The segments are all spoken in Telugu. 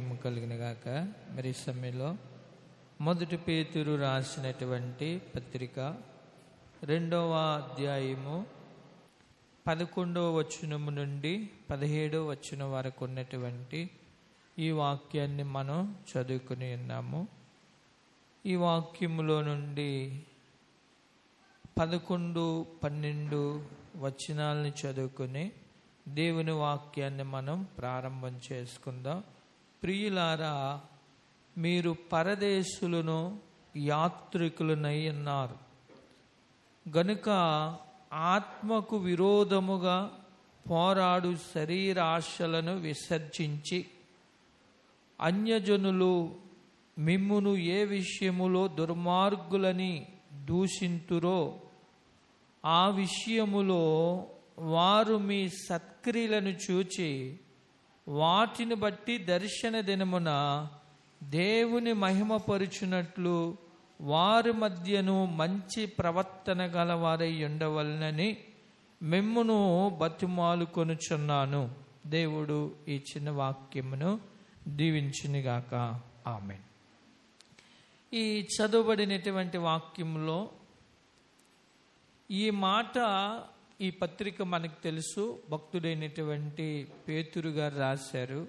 మహిమ కలిగిన గాక. మరి ఈ సమయంలో మొదటి పేతురు రాసినటువంటి పత్రిక 2వ అధ్యాయము 11వ వచనము నుండి 17వ వచనం వరకు ఉన్నటువంటి ఈ వాక్యాన్ని మనం చదువుకుని ఉన్నాము. ఈ వాక్యములో నుండి 11, 12 వచనాలను చదువుకుని దేవుని వాక్యాన్ని మనం ప్రారంభం చేసుకుందాం. ప్రియులారా, మీరు పరదేశులను యాత్రికులనై ఉన్నారు గనుక ఆత్మకు విరోధముగా పోరాడు శరీరాశలను విసర్జించి అన్యజనులు మిమ్మును ఏ విషయములో దుర్మార్గులని దూషింతురో ఆ విషయములో వారు మీ సత్క్రియలను చూచి వాటిని బట్టి దర్శన దినమున దేవుని మహిమపరుచునట్లు వారి మధ్యను మంచి ప్రవర్తన గలవారై ఉండవలనని మిమ్మును బతిమాలుకొనుచున్నాను. దేవుడు ఈ చిన్న వాక్యమును దీవించునుగాక. ఆమేన్. ఈ చదువుబడినటువంటి వాక్యంలో ఈ మాట, ఈ పత్రిక మనకు తెలుసు, భక్తుడైనటువంటి పేతురు గారు రాశారు.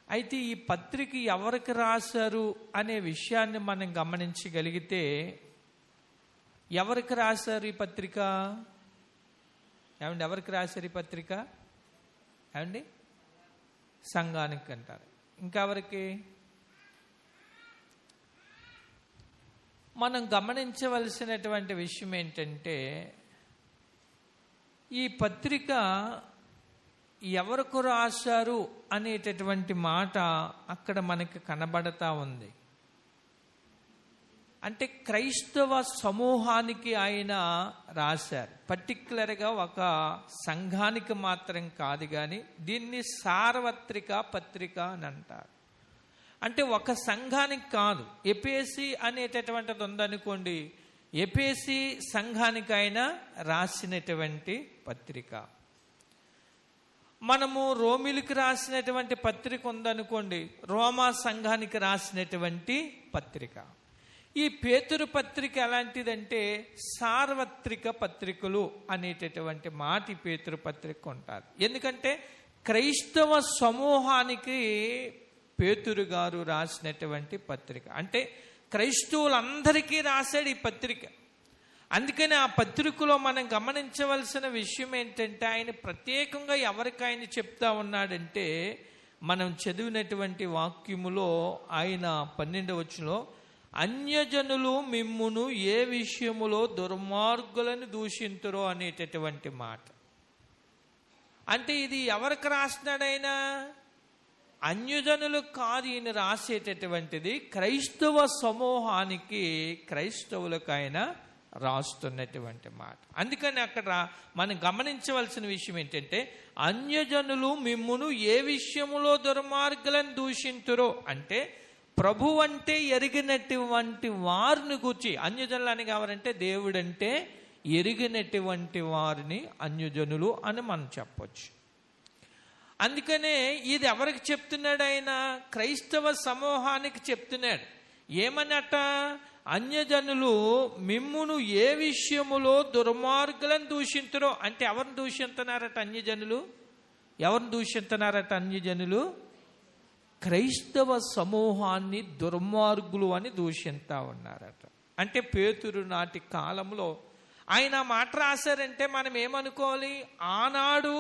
అయితే ఈ పత్రిక ఎవరికి రాశారు అనే విషయాన్ని మనం గమనించగలిగితే, ఎవరికి రాశారు ఈ పత్రిక? ఏమండి, ఎవరికి రాశారు ఈ పత్రిక? ఏమండి, సంఘానికి అంటారు. ఇంకెవరికి? మనం గమనించవలసినటువంటి విషయం ఏంటంటే, ఈ పత్రిక ఎవరికి రాశారు అనేటటువంటి మాట అక్కడ మనకి కనబడతా ఉంది. అంటే క్రైస్తవ సమూహానికి ఆయన రాశారు. పర్టిక్యులర్గా ఒక సంఘానికి మాత్రం కాదు, కానీ దీన్ని సార్వత్రిక పత్రిక అని అంటారు. అంటే ఒక సంఘానికి కాదు. ఎఫెసీ అనేటటువంటిది ఉందనుకోండి, ఎఫెసీ సంఘానికి ఆయన రాసినటువంటి పత్రిక. మనము రోమిలికి రాసినటువంటి పత్రిక ఉందనుకోండి, రోమా సంఘానికి రాసినటువంటి పత్రిక. ఈ పేతురు పత్రిక ఎలాంటిదంటే సార్వత్రిక పత్రికలు అనేటటువంటి మాట ఈ పేతురు పత్రిక ఉంటారు. ఎందుకంటే క్రైస్తవ సమూహానికి పేతురు గారు రాసినటువంటి పత్రిక. అంటే క్రైస్తవులందరికీ రాశాడు ఈ పత్రిక. అందుకని ఆ పత్రికలో మనం గమనించవలసిన విషయం ఏంటంటే, ఆయన ప్రత్యేకంగా ఎవరికి ఆయన చెప్తా ఉన్నాడంటే, మనం చదివినటువంటి వాక్యములో ఆయన 12వ వచనంలో అన్యజనులు మిమ్మును ఏ విషయములో దుర్మార్గులను దూషింతురో అనేటటువంటి మాట. అంటే ఇది ఎవరికి రాసినాడైనా? అన్యజనులు కాదు ఈయన రాసేటటువంటిది, క్రైస్తవ సమూహానికి, క్రైస్తవులకు ఆయన రాస్తున్నటువంటి మాట. అందుకని అక్కడ మనం గమనించవలసిన విషయం ఏంటంటే, అన్యజనులు మిమ్మును ఏ విషయములో దుర్మార్గులను దూషింతురో అంటే ప్రభు అంటే ఎరిగినటువంటి వారిని గూర్చి, అన్యజనులు అని కావాలంటే దేవుడంటే ఎరిగినటువంటి వారిని అన్యజనులు అని మనం చెప్పొచ్చు. అందుకనే ఇది ఎవరికి చెప్తున్నాడు ఆయన? క్రైస్తవ సమూహానికి చెప్తున్నాడు. ఏమన్నట? అన్యజనులు మిమ్మును ఏ విషయములో దుర్మార్గులను దూషింతురో అంటే ఎవరిని దూషిస్తున్నారట అన్యజనులు? ఎవరిని దూషిస్తున్నారట అన్యజనులు? క్రైస్తవ సమూహాన్ని దుర్మార్గులు అని దూషిస్తా ఉన్నారట. అంటే పేతురు నాటి కాలంలో ఆయన మాట రాశారంటే మనం ఏమనుకోవాలి? ఆనాడు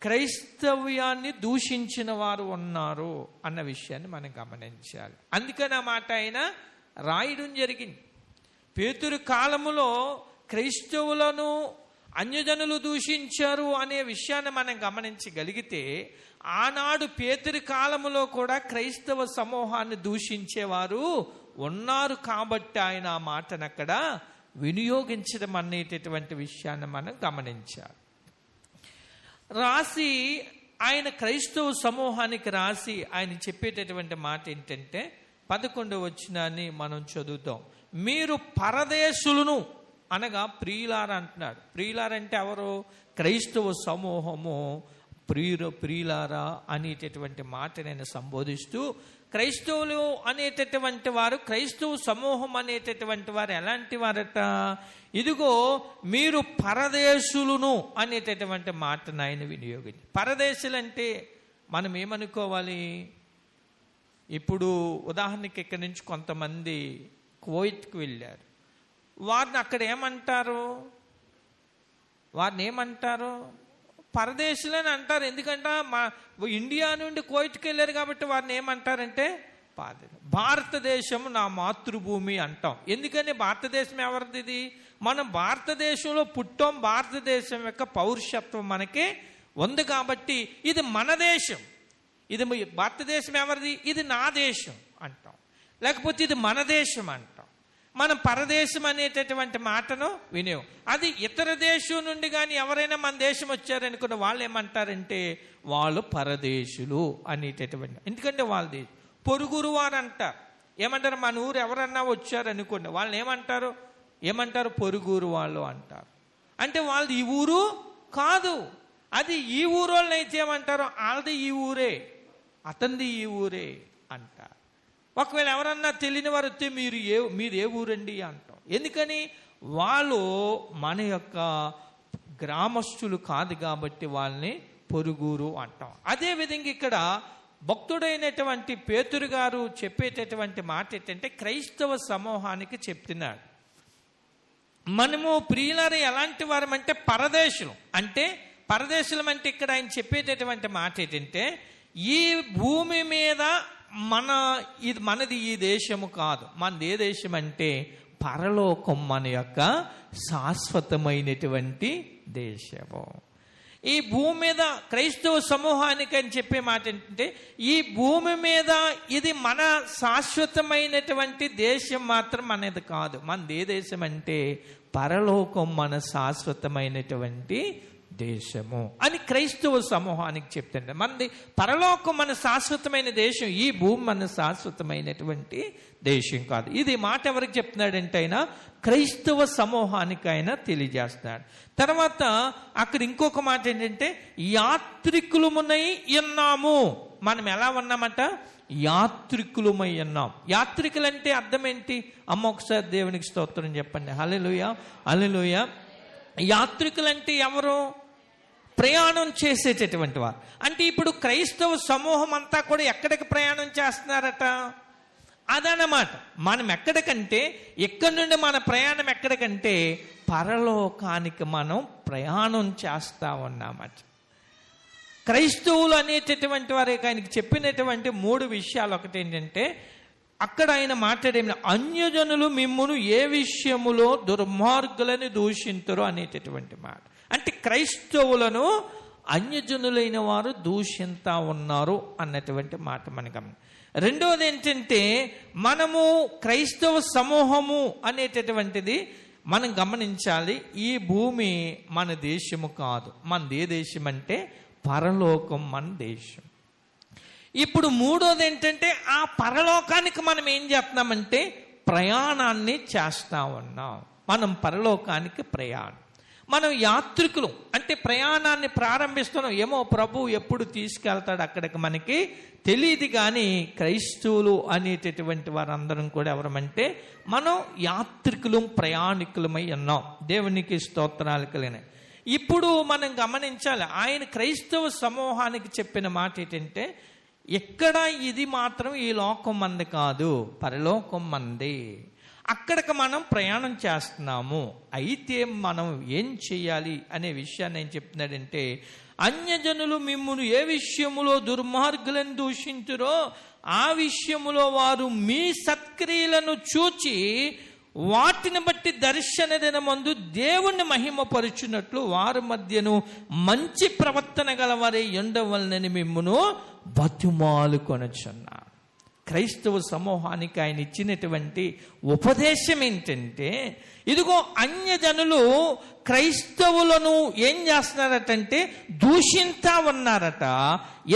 క్రైస్తవ్యాన్ని దూషించిన వారు ఉన్నారు అన్న విషయాన్ని మనం గమనించాలి. అందుకని ఆ మాట ఆయన రాయడం జరిగింది. పేతురు కాలములో క్రైస్తవులను అన్యజనులు దూషించారు అనే విషయాన్ని మనం గమనించగలిగితే, ఆనాడు పేతురు కాలములో కూడా క్రైస్తవ సమూహాన్ని దూషించేవారు ఉన్నారు. కాబట్టి ఆయన ఆ మాటను అక్కడ వినియోగించడం అనేటటువంటి విషయాన్ని మనం గమనించాలి. రాసి ఆయన క్రైస్తవ సమూహానికి రాసి ఆయన చెప్పేటటువంటి మాట ఏంటంటే 11వ వచనాన్ని మనం చదువుతాం. మీరు పరదేశులను అనగా ప్రియులార అంటున్నాడు. ప్రియులారంటే ఎవరు? క్రైస్తవ సమూహము ప్రియులారా అనేటటువంటి మాట నేను సంబోధిస్తూ, క్రైస్తవులు అనేటటువంటి వారు, క్రైస్తవ సమూహం అనేటటువంటి వారు ఎలాంటి వారట? ఇదిగో మీరు పరదేశులను అనేటటువంటి మాటను ఆయన వినియోగించి. పరదేశులంటే మనం ఏమనుకోవాలి? ఇప్పుడు ఉదాహరణకి ఇక్కడి నుంచి కొంతమంది కువైట్కి వెళ్ళారు. వారిని అక్కడ ఏమంటారు? పరదేశులని అంటారు. ఎందుకంటే మా ఇండియా నుండి కువైట్కి వెళ్ళారు కాబట్టి వారిని ఏమంటారంటే భారతదేశం నా మాతృభూమి అంటాం. ఎందుకని? భారతదేశం ఎవరిది? మనం భారతదేశంలో పుట్టాం. భారతదేశం యొక్క పౌరుషత్వం మనకి ఉంది కాబట్టి ఇది మన దేశం. ఇది భారతదేశం ఎవరిది? ఇది నా దేశం అంటాం. లేకపోతే ఇది మన దేశం అంటాం. మనం పరదేశం అనేటటువంటి మాటను వినేవు. అది ఇతర దేశం నుండి కానీ ఎవరైనా మన దేశం వచ్చారనుకున్న వాళ్ళు ఏమంటారంటే వాళ్ళు పరదేశులు అనేటటువంటి. ఎందుకంటే వాళ్ళది పొరుగురు వారు అంటారు. ఏమంటారు? మన ఊరు ఎవరన్నా వచ్చారనుకోండి, వాళ్ళని ఏమంటారు? పొరుగురు వాళ్ళు అంటారు. అంటే వాళ్ళది ఈ ఊరు కాదు. అది ఈ ఊరు వాళ్ళని అయితే ఏమంటారు? వాళ్ళది ఈ ఊరే, అతనిది ఈ ఊరే అంటారు. ఒకవేళ ఎవరన్నా తెలియని వారు వస్తే మీరు ఏ ఊరండి అంటాం. ఎందుకని? వాళ్ళు మన యొక్క గ్రామస్తులు కాదు కాబట్టి వాళ్ళని పొరుగురు అంటాం. అదేవిధంగా ఇక్కడ భక్తుడైనటువంటి పేతురు గారు చెప్పేటటువంటి మాట ఏంటంటే క్రైస్తవ సమూహానికి చెప్తున్నాడు, మనము ప్రియులారా ఎలాంటి వారం అంటే పరదేశులు. అంటే పరదేశులం అంటే ఇక్కడ ఆయన చెప్పేటటువంటి మాట ఏంటంటే ఈ భూమి మీద మనది ఈ దేశము కాదు. మనది ఏ దేశం అంటే పరలోకం మన యొక్క శాశ్వతమైనటువంటి దేశము. ఈ భూమి మీద క్రైస్తవ సమూహానికి అని చెప్పే మాట ఏంటంటే ఈ భూమి మీద ఇది మన శాశ్వతమైనటువంటి దేశం మాత్రం మనది కాదు. మనది ఏ దేశం అంటే పరలోకం మన శాశ్వతమైనటువంటి దేశము అని క్రైస్తవ సమూహానికి చెప్తుంటే మనది పరలోకం మన శాశ్వతమైన దేశం, ఈ భూమి మన శాశ్వతమైనటువంటి దేశం కాదు. ఇది మాట ఎవరికి చెప్తున్నాడంటే ఆయన క్రైస్తవ సమూహానికి ఆయన తెలియజేస్తున్నాడు. తర్వాత అక్కడ ఇంకొక మాట ఏంటంటే యాత్రికులమునై ఉన్నాము. మనం ఎలా ఉన్నామట? యాత్రికులమై ఉన్నాం. యాత్రికులంటే అర్థం ఏంటి? అమ్మ ఒకసారి దేవునికి స్తోత్రం చెప్పండి. హల్లెలూయా, హల్లెలూయా. యాత్రికులంటే ఎవరు? ప్రయాణం చేసేటటువంటి వారు. అంటే ఇప్పుడు క్రైస్తవ సమూహం అంతా కూడా ఎక్కడికి ప్రయాణం చేస్తున్నారట? అదనమాట. మనం ఎక్కడికంటే ఎక్కడి నుండి మన ప్రయాణం ఎక్కడికంటే పరలోకానికి మనం ప్రయాణం చేస్తా ఉన్నామట. క్రైస్తవులు అనేటటువంటి వారు ఆయనకి చెప్పినటువంటి 3 విషయాలు. ఒకటి ఏంటంటే అక్కడ ఆయన మాట్లాడే అన్యజనులు మిమ్మును ఏ విషయములో దుర్మార్గులని దూషింతురు అనేటటువంటి మాట. అంటే క్రైస్తవులను అన్యజనులైన వారు దూషింతా ఉన్నారు అన్నటువంటి మాట మనకు. రెండవది ఏంటంటే మనము క్రైస్తవ సమూహము అనేటటువంటిది మనం గమనించాలి. ఈ భూమి మన దేశము కాదు. మనది ఏ దేశం అంటే పరలోకం మన దేశం. ఇప్పుడు మూడోది ఏంటంటే ఆ పరలోకానికి మనం ఏం చేస్తున్నామంటే ప్రయాణాన్ని చేస్తా ఉన్నాం. మనం పరలోకానికి ప్రయాణం, మనం యాత్రికులు. అంటే ప్రయాణాన్ని ప్రారంభిస్తున్నాం. ఏమో ప్రభు ఎప్పుడు తీసుకెళ్తాడు అక్కడికి మనకి తెలియదు. కానీ క్రైస్తవులు అనేటటువంటి వారందరం కూడా ఎవరమంటే మనం యాత్రికులం, ప్రయాణికులమై ఉన్నాం. దేవునికి స్తోత్రాలు కలిగినాయి. ఇప్పుడు మనం గమనించాలి, ఆయన క్రైస్తవ సమూహానికి చెప్పిన మాట ఏంటంటే ఎక్కడ ఇది మాత్రం ఈ లోకం మంది కాదు, పరలోకం మంది. అక్కడికి మనం ప్రయాణం చేస్తున్నాము. అయితే మనం ఏం చేయాలి అనే విషయాన్ని ఏం చెప్తున్నాడంటే అన్యజనులు మిమ్మును ఏ విషయములో దుర్మార్గులను దూషించురో ఆ విషయములో వారు మీ సత్క్రియలను చూచి వాటిని బట్టి దర్శన దినమందు దేవుణ్ణి మహిమపరుచున్నట్లు వారి మధ్యను మంచి ప్రవర్తన గలవారే ఉండవలనని మిమ్మును బతిమాలు కొనుచున్నా. క్రైస్తవ సమూహానికి ఆయన ఇచ్చినటువంటి ఉపదేశం ఏంటంటే ఇదిగో అన్యజనులు క్రైస్తవులను ఏం చేస్తున్నారటంటే దూషింతా ఉన్నారట.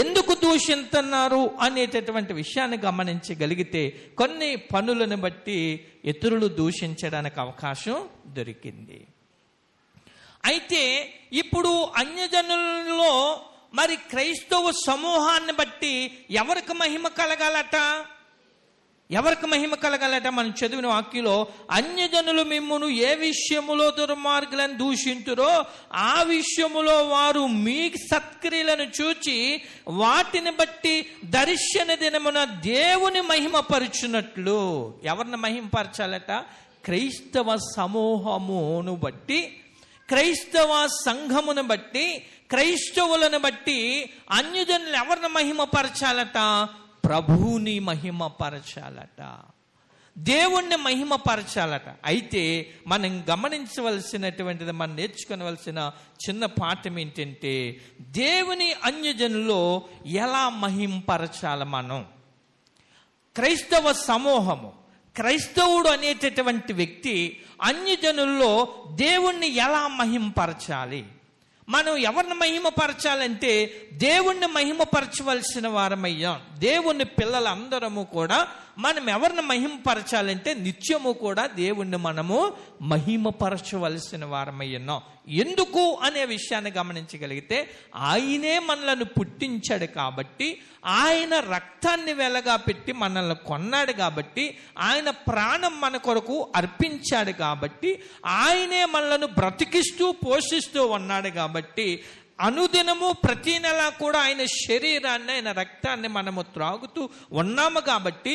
ఎందుకు దూషిస్తున్నారు అనేటటువంటి విషయాన్ని గమనించగలిగితే కొన్ని పనులను బట్టి ఇతరులు దూషించడానికి అవకాశం దొరికింది. అయితే ఇప్పుడు అన్యజనులలో మరి క్రైస్తవ సమూహాన్ని బట్టి ఎవరికి మహిమ కలగాలట? ఎవరికి మహిమ కలగాలట? మనం చదివిన వాక్యంలో, అన్యజనులు మిమ్మును ఏ విషయములో దుర్మార్గులను దూషింతురో ఆ విషయములో వారు మీ సత్క్రియలను చూచి వాటిని బట్టి దర్శన దినమున దేవుని మహిమపరచునట్లు. ఎవరిని మహిమపరచాలట? క్రైస్తవ సమూహమును బట్టి, క్రైస్తవ సంఘమును బట్టి, క్రైస్తవులను బట్టి అన్యజనులు ఎవరిని మహిమపరచాలట? ప్రభువుని మహిమపరచాలట, దేవుణ్ణి మహిమపరచాలట. అయితే మనం గమనించవలసినటువంటిది, మనం నేర్చుకోవలసిన చిన్న పాఠం ఏంటంటే, దేవుని అన్యజనుల్లో ఎలా మహిమపరచాలి మనం? క్రైస్తవ సమూహము, క్రైస్తవుడు అనేటటువంటి వ్యక్తి అన్యజనుల్లో దేవుణ్ణి ఎలా మహిమపరచాలి? మనం ఎవరిని మహిమపరచాలంటే దేవుణ్ణి మహిమపరచవలసిన వారమయ్యాం. దేవుని పిల్లలందరము కూడా మనం ఎవరిని మహిమపరచాలంటే నిత్యము కూడా దేవుణ్ణి మనము మహిమపరచవలసిన వారమయ్యాం. ఎందుకు అనే విషయాన్ని గమనించగలిగితే, ఆయనే మనలను పుట్టించాడు కాబట్టి, ఆయన రక్తాన్ని వెలగా పెట్టి మనల్ని కొన్నాడు కాబట్టి, ఆయన ప్రాణం మన కొరకు అర్పించాడు కాబట్టి, ఆయనే మనలను బ్రతికిస్తూ పోషిస్తూ ఉన్నాడు కాబట్టి, అనుదినము ప్రతి నెల కూడా ఆయన శరీరాన్ని, ఆయన రక్తాన్ని మనము త్రాగుతూ ఉన్నాము కాబట్టి,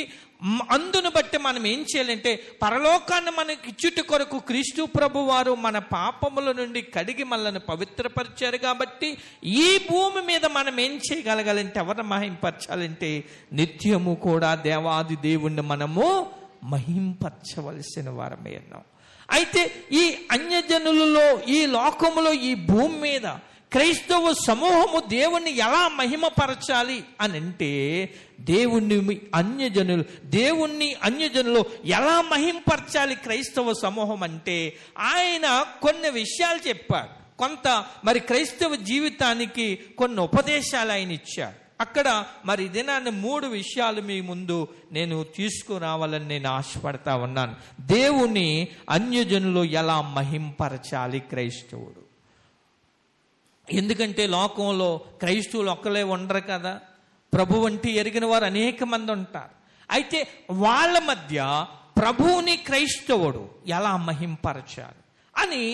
అందును బట్టి మనం ఏం చేయాలంటే, పరలోకాన్ని మనకి ఇచ్చుట కొరకు క్రీస్తు ప్రభు వారు మన పాపముల నుండి కడిగి మనల్ని పవిత్రపరిచారు కాబట్టి, ఈ భూమి మీద మనం ఏం చేయగలగాలంటే, ఎవరిని మహింపరచాలంటే నిత్యము కూడా దేవాది దేవుణ్ణి మనము మహింపరచవలసిన వారమే ఉన్నాం. అయితే ఈ అన్యజనులలో, ఈ లోకములో, ఈ భూమి మీద క్రైస్తవ సమూహము దేవుణ్ణి ఎలా మహిమపరచాలి అని అంటే, దేవుణ్ణి అన్యజనులు ఎలా మహింపరచాలి క్రైస్తవ సమూహం అంటే, ఆయన కొన్ని విషయాలు చెప్పాడు. కొంత మరి క్రైస్తవ జీవితానికి కొన్ని ఉపదేశాలు ఆయన ఇచ్చాడు. అక్కడ మరి దినాన్ని 3 విషయాలు మీ ముందు నేను తీసుకురావాలని నేను ఆశపడతా ఉన్నాను. దేవుని అన్యజనులు ఎలా మహింపరచాలి క్రైస్తవుడు. ఎందుకంటే లోకంలో క్రైస్తవులు ఒక్కలే ఉండరు కదా, ప్రభు వంటి ఎరిగిన వారు అనేక మంది ఉంటారు. అయితే వాళ్ళ మధ్య ప్రభువుని క్రైస్తవుడు ఎలా మహింపరచాలి అని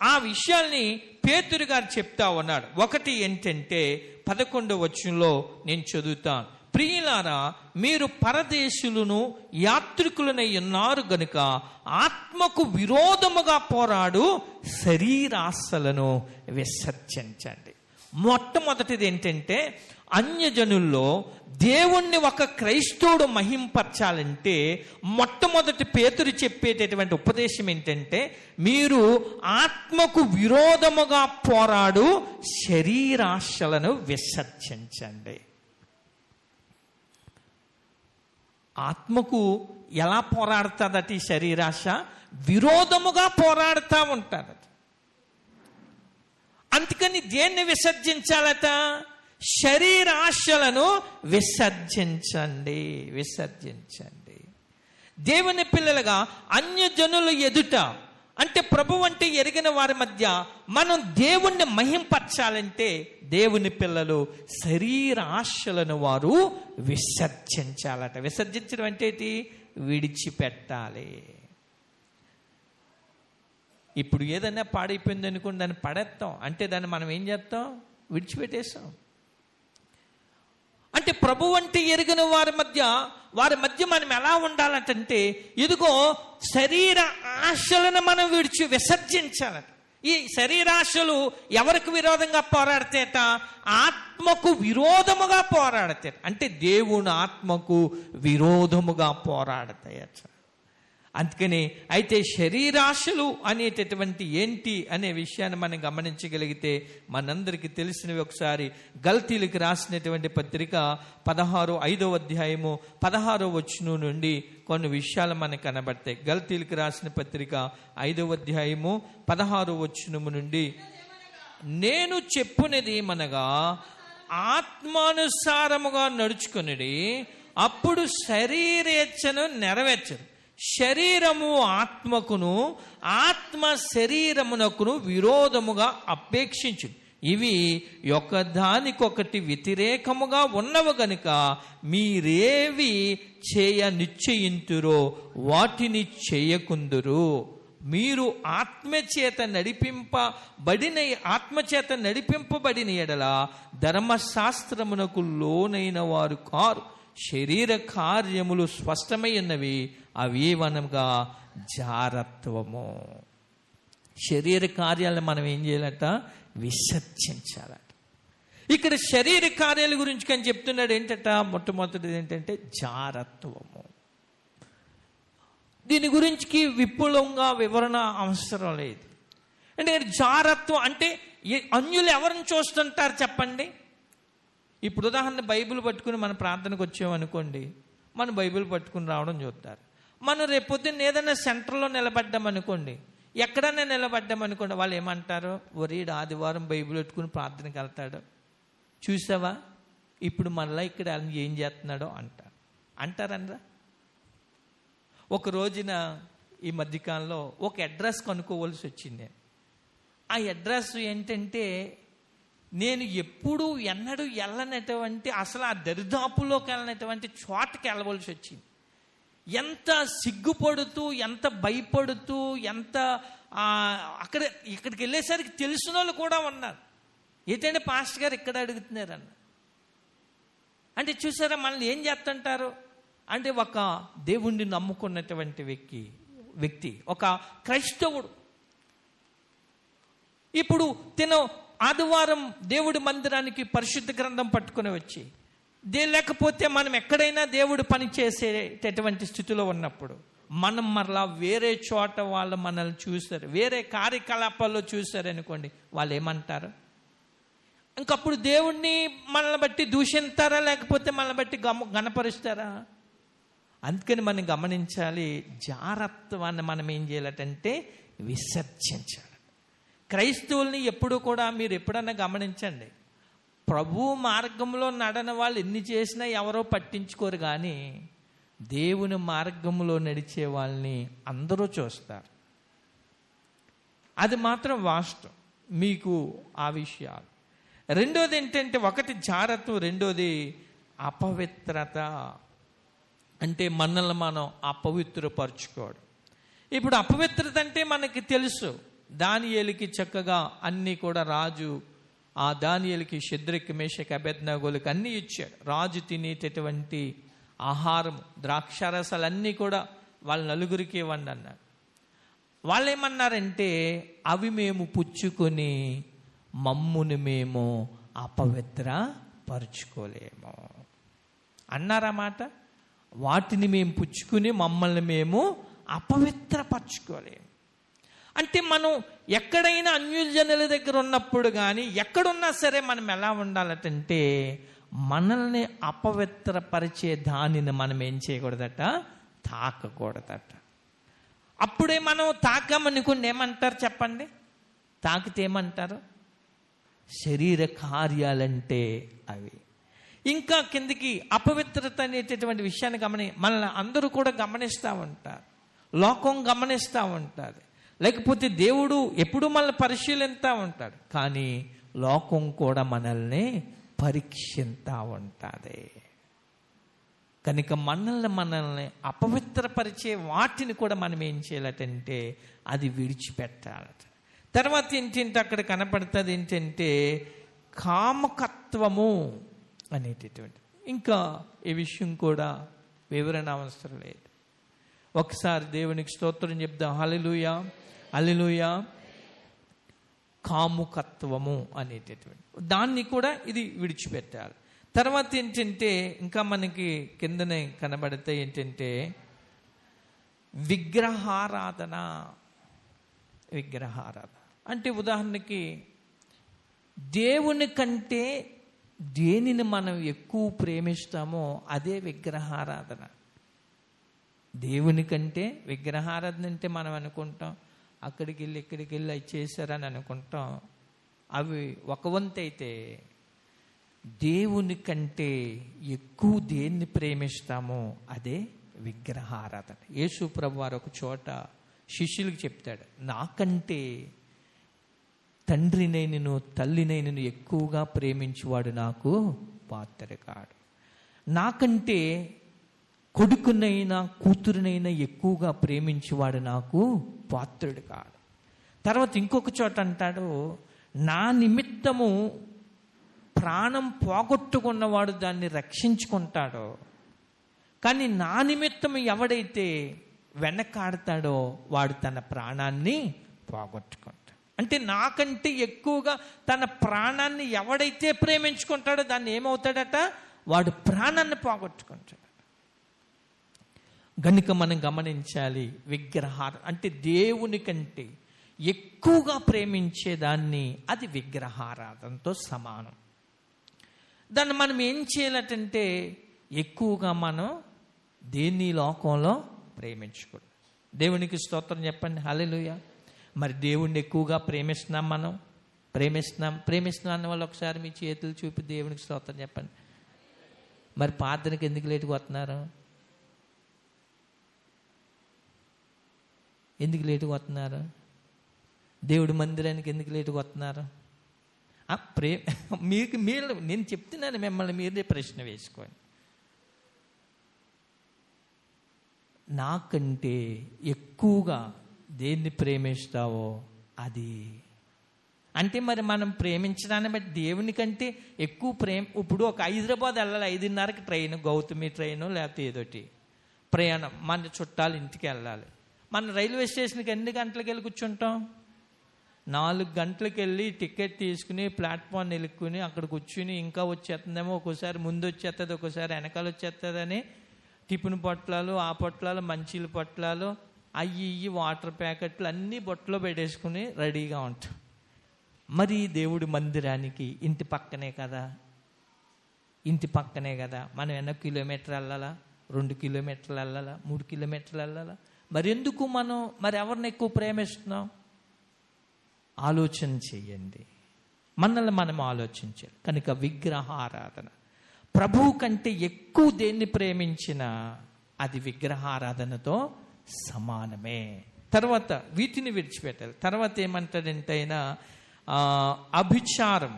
ఆ విషయాల్ని పేతురు గారు చెప్తా ఉన్నాడు. ఒకటి ఏంటంటే 11వ వచనంలో నేను చదువుతాను. ప్రియులారా, మీరు పరదేశులను యాత్రికులనై ఉన్నారు గనుక ఆత్మకు విరోధముగా పోరాడు శరీరాశలను విసర్జించండి. మొట్టమొదటిది ఏంటంటే, అన్యజనుల్లో దేవుణ్ణి ఒక క్రైస్తవుడు మహింపరచాలంటే మొట్టమొదటి పేతురు చెప్పేటటువంటి ఉపదేశం ఏంటంటే, మీరు ఆత్మకు విరోధముగా పోరాడు శరీరాశలను విసర్జించండి. ఆత్మకు ఎలా పోరాడుతుందట ఈ శరీరాశ? విరోధముగా పోరాడుతూ ఉంటాడట. అందుకని దేన్ని విసర్జించాలట? శరీరాశలను విసర్జించండి. దేవుని పిల్లలుగా అన్యజనుల ఎదుట, అంటే ప్రభు అంటే ఎరిగిన వారి మధ్య మనం దేవుణ్ణి మహింపరచాలంటే దేవుని పిల్లలు శరీరాశలను వారు విసర్జించాలట. విసర్జించడం అంటే ఏంటి? విడిచిపెట్టాలి. ఇప్పుడు ఏదైనా పాడైపోయింది అనుకోండి, దాన్ని పడేస్తాం. అంటే దాన్ని మనం ఏం చేస్తాం? విడిచిపెట్టేస్తాం. అంటే ప్రభు అంటే ఎరిగిన వారి మధ్య మనం ఎలా ఉండాలంటే, ఇదిగో శరీర ఆశలను మనం విసర్జించాలట. ఈ శరీరాశలు ఎవరికి విరోధంగా పోరాడతాయట? ఆత్మకు విరోధముగా పోరాడతాయి. అంటే దేవుని ఆత్మకు విరోధముగా పోరాడతాయట. అందుకని అయితే శరీరాశలు అనేటటువంటి ఏంటి అనే విషయాన్ని మనం గమనించగలిగితే మనందరికీ తెలిసినవి. ఒకసారి గల్తీలకు రాసినటువంటి పత్రిక 5వ అధ్యాయము 16వ వచనం నుండి కొన్ని విషయాలు మనకు కనబడతాయి. గల్తీలకు రాసిన పత్రిక 5వ అధ్యాయము 16వ వచనము నుండి, నేను చెప్పునేది ఏమనగా ఆత్మానుసారముగా నడుచుకుని అప్పుడు శరీరేచ్ఛను నెరవేర్చరు. శరీరము ఆత్మకును, ఆత్మ శరీరమునకును విరోధముగా అపేక్షించు. ఇవి ఒకదానికొకటి వ్యతిరేకముగా ఉన్నవి గనుక మీరేవి చేయ నిశ్చయింతురో వాటిని చేయకుందురు. మీరు ఆత్మచేత నడిపింపబడిన ఎడల ధర్మశాస్త్రమునకు లోనైన వారు కారు. శరీర కార్యములు స్పష్టమై ఉన్నవి, అవేవనగా జారత్వము. శరీర కార్యాలను మనం ఏం చేయాలట? విసర్జించాలట. ఇక్కడ శరీర కార్యాల గురించి కానీ చెప్తున్నాడు ఏంటట? మొట్టమొదటిది ఏంటంటే జారత్వము. దీని గురించి విపులంగా వివరణ అవసరం లేదు. అంటే జారత్వం అంటే అన్యులు ఎవరిని చూస్తుంటారు చెప్పండి? ఇప్పుడు ఉదాహరణ బైబిల్ పట్టుకుని మన ప్రార్థనకు వచ్చామనుకోండి, మన బైబిల్ పట్టుకుని రావడం చూస్తారు. మనం రేపొద్దున్న ఏదైనా సెంటర్లో నిలబడ్డామనుకోండి, ఎక్కడైనా నిలబడ్డామనుకోండి, వాళ్ళు ఏమంటారు? ఒరీడు ఆదివారం బైబిల్ పెట్టుకుని ప్రార్థనకి వెళ్తాడు, చూసావా ఇప్పుడు మళ్ళీ ఇక్కడ ఏం చేస్తున్నాడో అంటారనరా? ఒక రోజున ఈ మధ్యకాలంలో ఒక అడ్రస్ కనుక్కోవలసి వచ్చింది. ఆ అడ్రస్ ఏంటంటే నేను ఎప్పుడూ ఎన్నడూ వెళ్ళనటువంటి, అసలు ఆ దరిదాపులోకి వెళ్ళనటువంటి చోటకి వెళ్ళవలసి వచ్చింది. ఎంత సిగ్గుపడుతూ, ఎంత భయపడుతూ, ఎంత ఇక్కడికి వెళ్ళేసరికి తెలిసిన వాళ్ళు కూడా ఉన్నారు. ఏంటంటే పాస్టర్ గారు ఇక్కడ అడుగుతున్నారన్న. అంటే చూసారా మనల్ని ఏం చేస్తుంటారు అంటే, ఒక దేవుణ్ణి నమ్ముకున్నటువంటి వ్యక్తి ఒక క్రైస్తవుడు ఇప్పుడు ఆదివారం దేవుడి మందిరానికి పరిశుద్ధ గ్రంథం పట్టుకుని వచ్చి, లేకపోతే మనం ఎక్కడైనా దేవుడు పని చేసేటటువంటి స్థితిలో ఉన్నప్పుడు మనం మరలా వేరే చోట వాళ్ళు మనల్ని చూస్తారు, వేరే కార్యకలాపాల్లో చూస్తారు అనుకోండి, వాళ్ళు ఏమంటారు? ఇంకప్పుడు దేవుణ్ణి మనల్ని బట్టి దూషిస్తారా, లేకపోతే మనల్ని బట్టి గణపరుస్తారా? అందుకని మనం గమనించాలి, జారత్వాన్ని మనం ఏం చేయాలంటే విసర్జించాలి. క్రైస్తవుల్ని ఎప్పుడు కూడా మీరు ఎప్పుడన్నా గమనించండి, ప్రభు మార్గంలో నడని వాళ్ళు ఎన్ని చేసినా ఎవరో పట్టించుకోరు, కానీ దేవుని మార్గంలో నడిచే వాళ్ళని అందరూ చూస్తారు. అది మాత్రం వాస్తవం. మీకు ఆ విషయాలు. రెండోది ఏంటంటే, ఒకటి జారత్వం, రెండోది అపవిత్రత. అంటే మనల్ని మనం అపవిత్రపరచుకోవడం. ఇప్పుడు అపవిత్రత అంటే మనకి తెలుసు. దానియేలుకి చక్కగా అన్నీ కూడా రాజు, ఆ దానియేలుకి షద్రక్ మేషక్ అబేద్నెగోలకు అన్నీ ఇచ్చాడు. రాజు తినేటటువంటి ఆహారం, ద్రాక్షారసాలన్నీ కూడా వాళ్ళ నలుగురికి ఇవ్వండి అన్నాడు. వాళ్ళు ఏమన్నారంటే, అవి మేము పుచ్చుకొని మమ్ముని మేము అపవిత్ర పరుచుకోలేము అన్నారన్నమాట. వాటిని మేము పుచ్చుకుని మమ్మల్ని మేము అపవిత్రపరచుకోలేము. అంటే మనం ఎక్కడైనా అన్యజనుల దగ్గర ఉన్నప్పుడు కానీ ఎక్కడున్నా సరే మనం ఎలా ఉండాలంటే, మనల్ని అపవిత్రపరిచే దానిని మనం ఏం చేయకూడదట? తాకకూడదట. అప్పుడే మనం తాకామనుకోండి, ఏమంటారు చెప్పండి? తాకితే ఏమంటారు? శరీర కార్యాలంటే అవి. ఇంకా కిందికి అపవిత్రత అనేటటువంటి విషయాన్ని మనల్ని అందరూ కూడా గమనిస్తూ ఉంటారు, లోకం గమనిస్తూ ఉంటుంది, లేకపోతే దేవుడు ఎప్పుడు మనల్ని పరిశీలిస్తూ ఉంటాడు, కానీ లోకం కూడా మనల్ని పరీక్షిస్తూ ఉంటుంది. కనుక మనల్ని అపవిత్రపరిచే వాటిని కూడా మనం ఏం చేయాలంటే అది విడిచిపెట్టాలట. తర్వాత ఏంటంటే అక్కడ కనపడుతుంది ఏంటంటే కామకత్వము అనేటటువంటి. ఇంకా ఈ విషయం కూడా వివరణ అవసరం లేదు. ఒకసారి దేవునికి స్తోత్రం చెప్దాం. హల్లెలూయా, హల్లెలూయా. కాముకత్వము అనేటటువంటి దాన్ని కూడా ఇది విడిచిపెట్టాలి. తర్వాత ఏంటంటే ఇంకా మనకి కిందనే కనబడితే ఏంటంటే విగ్రహారాధన. అంటే ఉదాహరణకి దేవుని కంటే దేనిని మనం ఎక్కువ ప్రేమిస్తామో అదే విగ్రహారాధన. దేవుని కంటే విగ్రహారాధన అంటే మనం అనుకుంటాం అక్కడికి వెళ్ళి ఇక్కడికి వెళ్ళి అవి చేశారని అనుకుంటాం. అవి ఒక వంతు అయితే దేవుని కంటే ఎక్కువ దేన్ని ప్రేమిస్తామో అదే విగ్రహారాధన. యేసు ప్రభువారు ఒక చోట శిష్యులకు చెప్తాడు, నాకంటే తండ్రినైనను తల్లినైనను ఎక్కువగా ప్రేమించేవాడు నాకు పాత్రుడు కాడు. నాకంటే కొడుకునైనా కూతురునైనా ఎక్కువగా ప్రేమించేవాడు నాకు పాత్రుడు కాడు. తర్వాత ఇంకొక చోట అంటాడు, నా నిమిత్తము ప్రాణం పోగొట్టుకున్నవాడు దాన్ని రక్షించుకుంటాడో, కానీ నా నిమిత్తము ఎవడైతే వెనకాడతాడో వాడు తన ప్రాణాన్ని పోగొట్టుకుంటాడు. అంటే నాకంటే ఎక్కువగా తన ప్రాణాన్ని ఎవడైతే ప్రేమించుకుంటాడో దాన్ని ఏమవుతాడట, వాడు ప్రాణాన్ని పోగొట్టుకుంటాడు. గనుక మనం గమనించాలి, విగ్రహాలు అంటే దేవుని కంటే ఎక్కువగా ప్రేమించేదాన్ని అది విగ్రహారాధనతో సమానం. దాన్ని మనం ఏం చేయాలంటే ఎక్కువగా మనం దేన్ని లోకంలో ప్రేమించకూడదు. దేవునికి స్తోత్రం చెప్పండి, హల్లెలూయా. మరి దేవుణ్ణి ఎక్కువగా ప్రేమిస్తున్నాం, మనం ప్రేమిస్తున్నాం అన్న వాళ్ళు ఒకసారి మీ చేతులు చూపి దేవునికి స్తోత్రం చెప్పండి. మరి ప్రార్థనకి ఎందుకు లేటుగా వస్తున్నారు? ఎందుకు లేటుగా వస్తున్నారు? దేవుడి మందిరానికి ఎందుకు లేటుగా వస్తున్నారు? మీరు నేను చెప్తున్నాను, మిమ్మల్ని మీరే ప్రశ్న వేసుకోండి. నాకంటే ఎక్కువగా దేన్ని ప్రేమిస్తావో అది. అంటే మరి మనం ప్రేమించడాన్ని బట్టి దేవుని కంటే ఎక్కువ ఇప్పుడు ఒక హైదరాబాద్ వెళ్ళాలి, 5:30కి ట్రైన్, గౌతమి ట్రైను లేకపోతే ఏదోటి ప్రయాణం, మన చుట్టాలు ఇంటికి వెళ్ళాలి. మన రైల్వే స్టేషన్కి ఎన్ని గంటలకు వెళ్ళి కూర్చుంటాం? 4 గంటలకు వెళ్ళి టికెట్ తీసుకుని ప్లాట్ఫామ్ నిలుక్కుని అక్కడ కూర్చుని ఇంకా వచ్చేస్తుందేమో, ఒక్కోసారి ముందు వచ్చేస్తుంది, ఒక్కోసారి వెనకాల వచ్చేస్తుంది అని టిఫిన్ పొట్లాలు, ఆ పొట్లాలు, మంచీల పొట్లాలు, అయ్యి వాటర్ ప్యాకెట్లు అన్నీ బొట్టలో పెట్టేసుకుని రెడీగా ఉంటాం. మరి దేవుడి మందిరానికి ఇంటి పక్కనే కదా, మనం ఎన్నో కిలోమీటర్ వెళ్ళాలా? 2 కిలోమీటర్లు వెళ్ళాలా? 3 కిలోమీటర్లు వెళ్ళాలా? మరి ఎందుకు మనం ఎవరిని ఎక్కువ ప్రేమిస్తున్నాం? ఆలోచన చేయండి, మనల్ని మనం ఆలోచించాలి. కనుక విగ్రహారాధన ప్రభువు కంటే ఎక్కువ దేన్ని ప్రేమించినా అది విగ్రహారాధనతో సమానమే. తర్వాత వీటిని విడిచిపెట్టాలి. తర్వాత ఏమంటాడంటే ఆయన అభిచారం,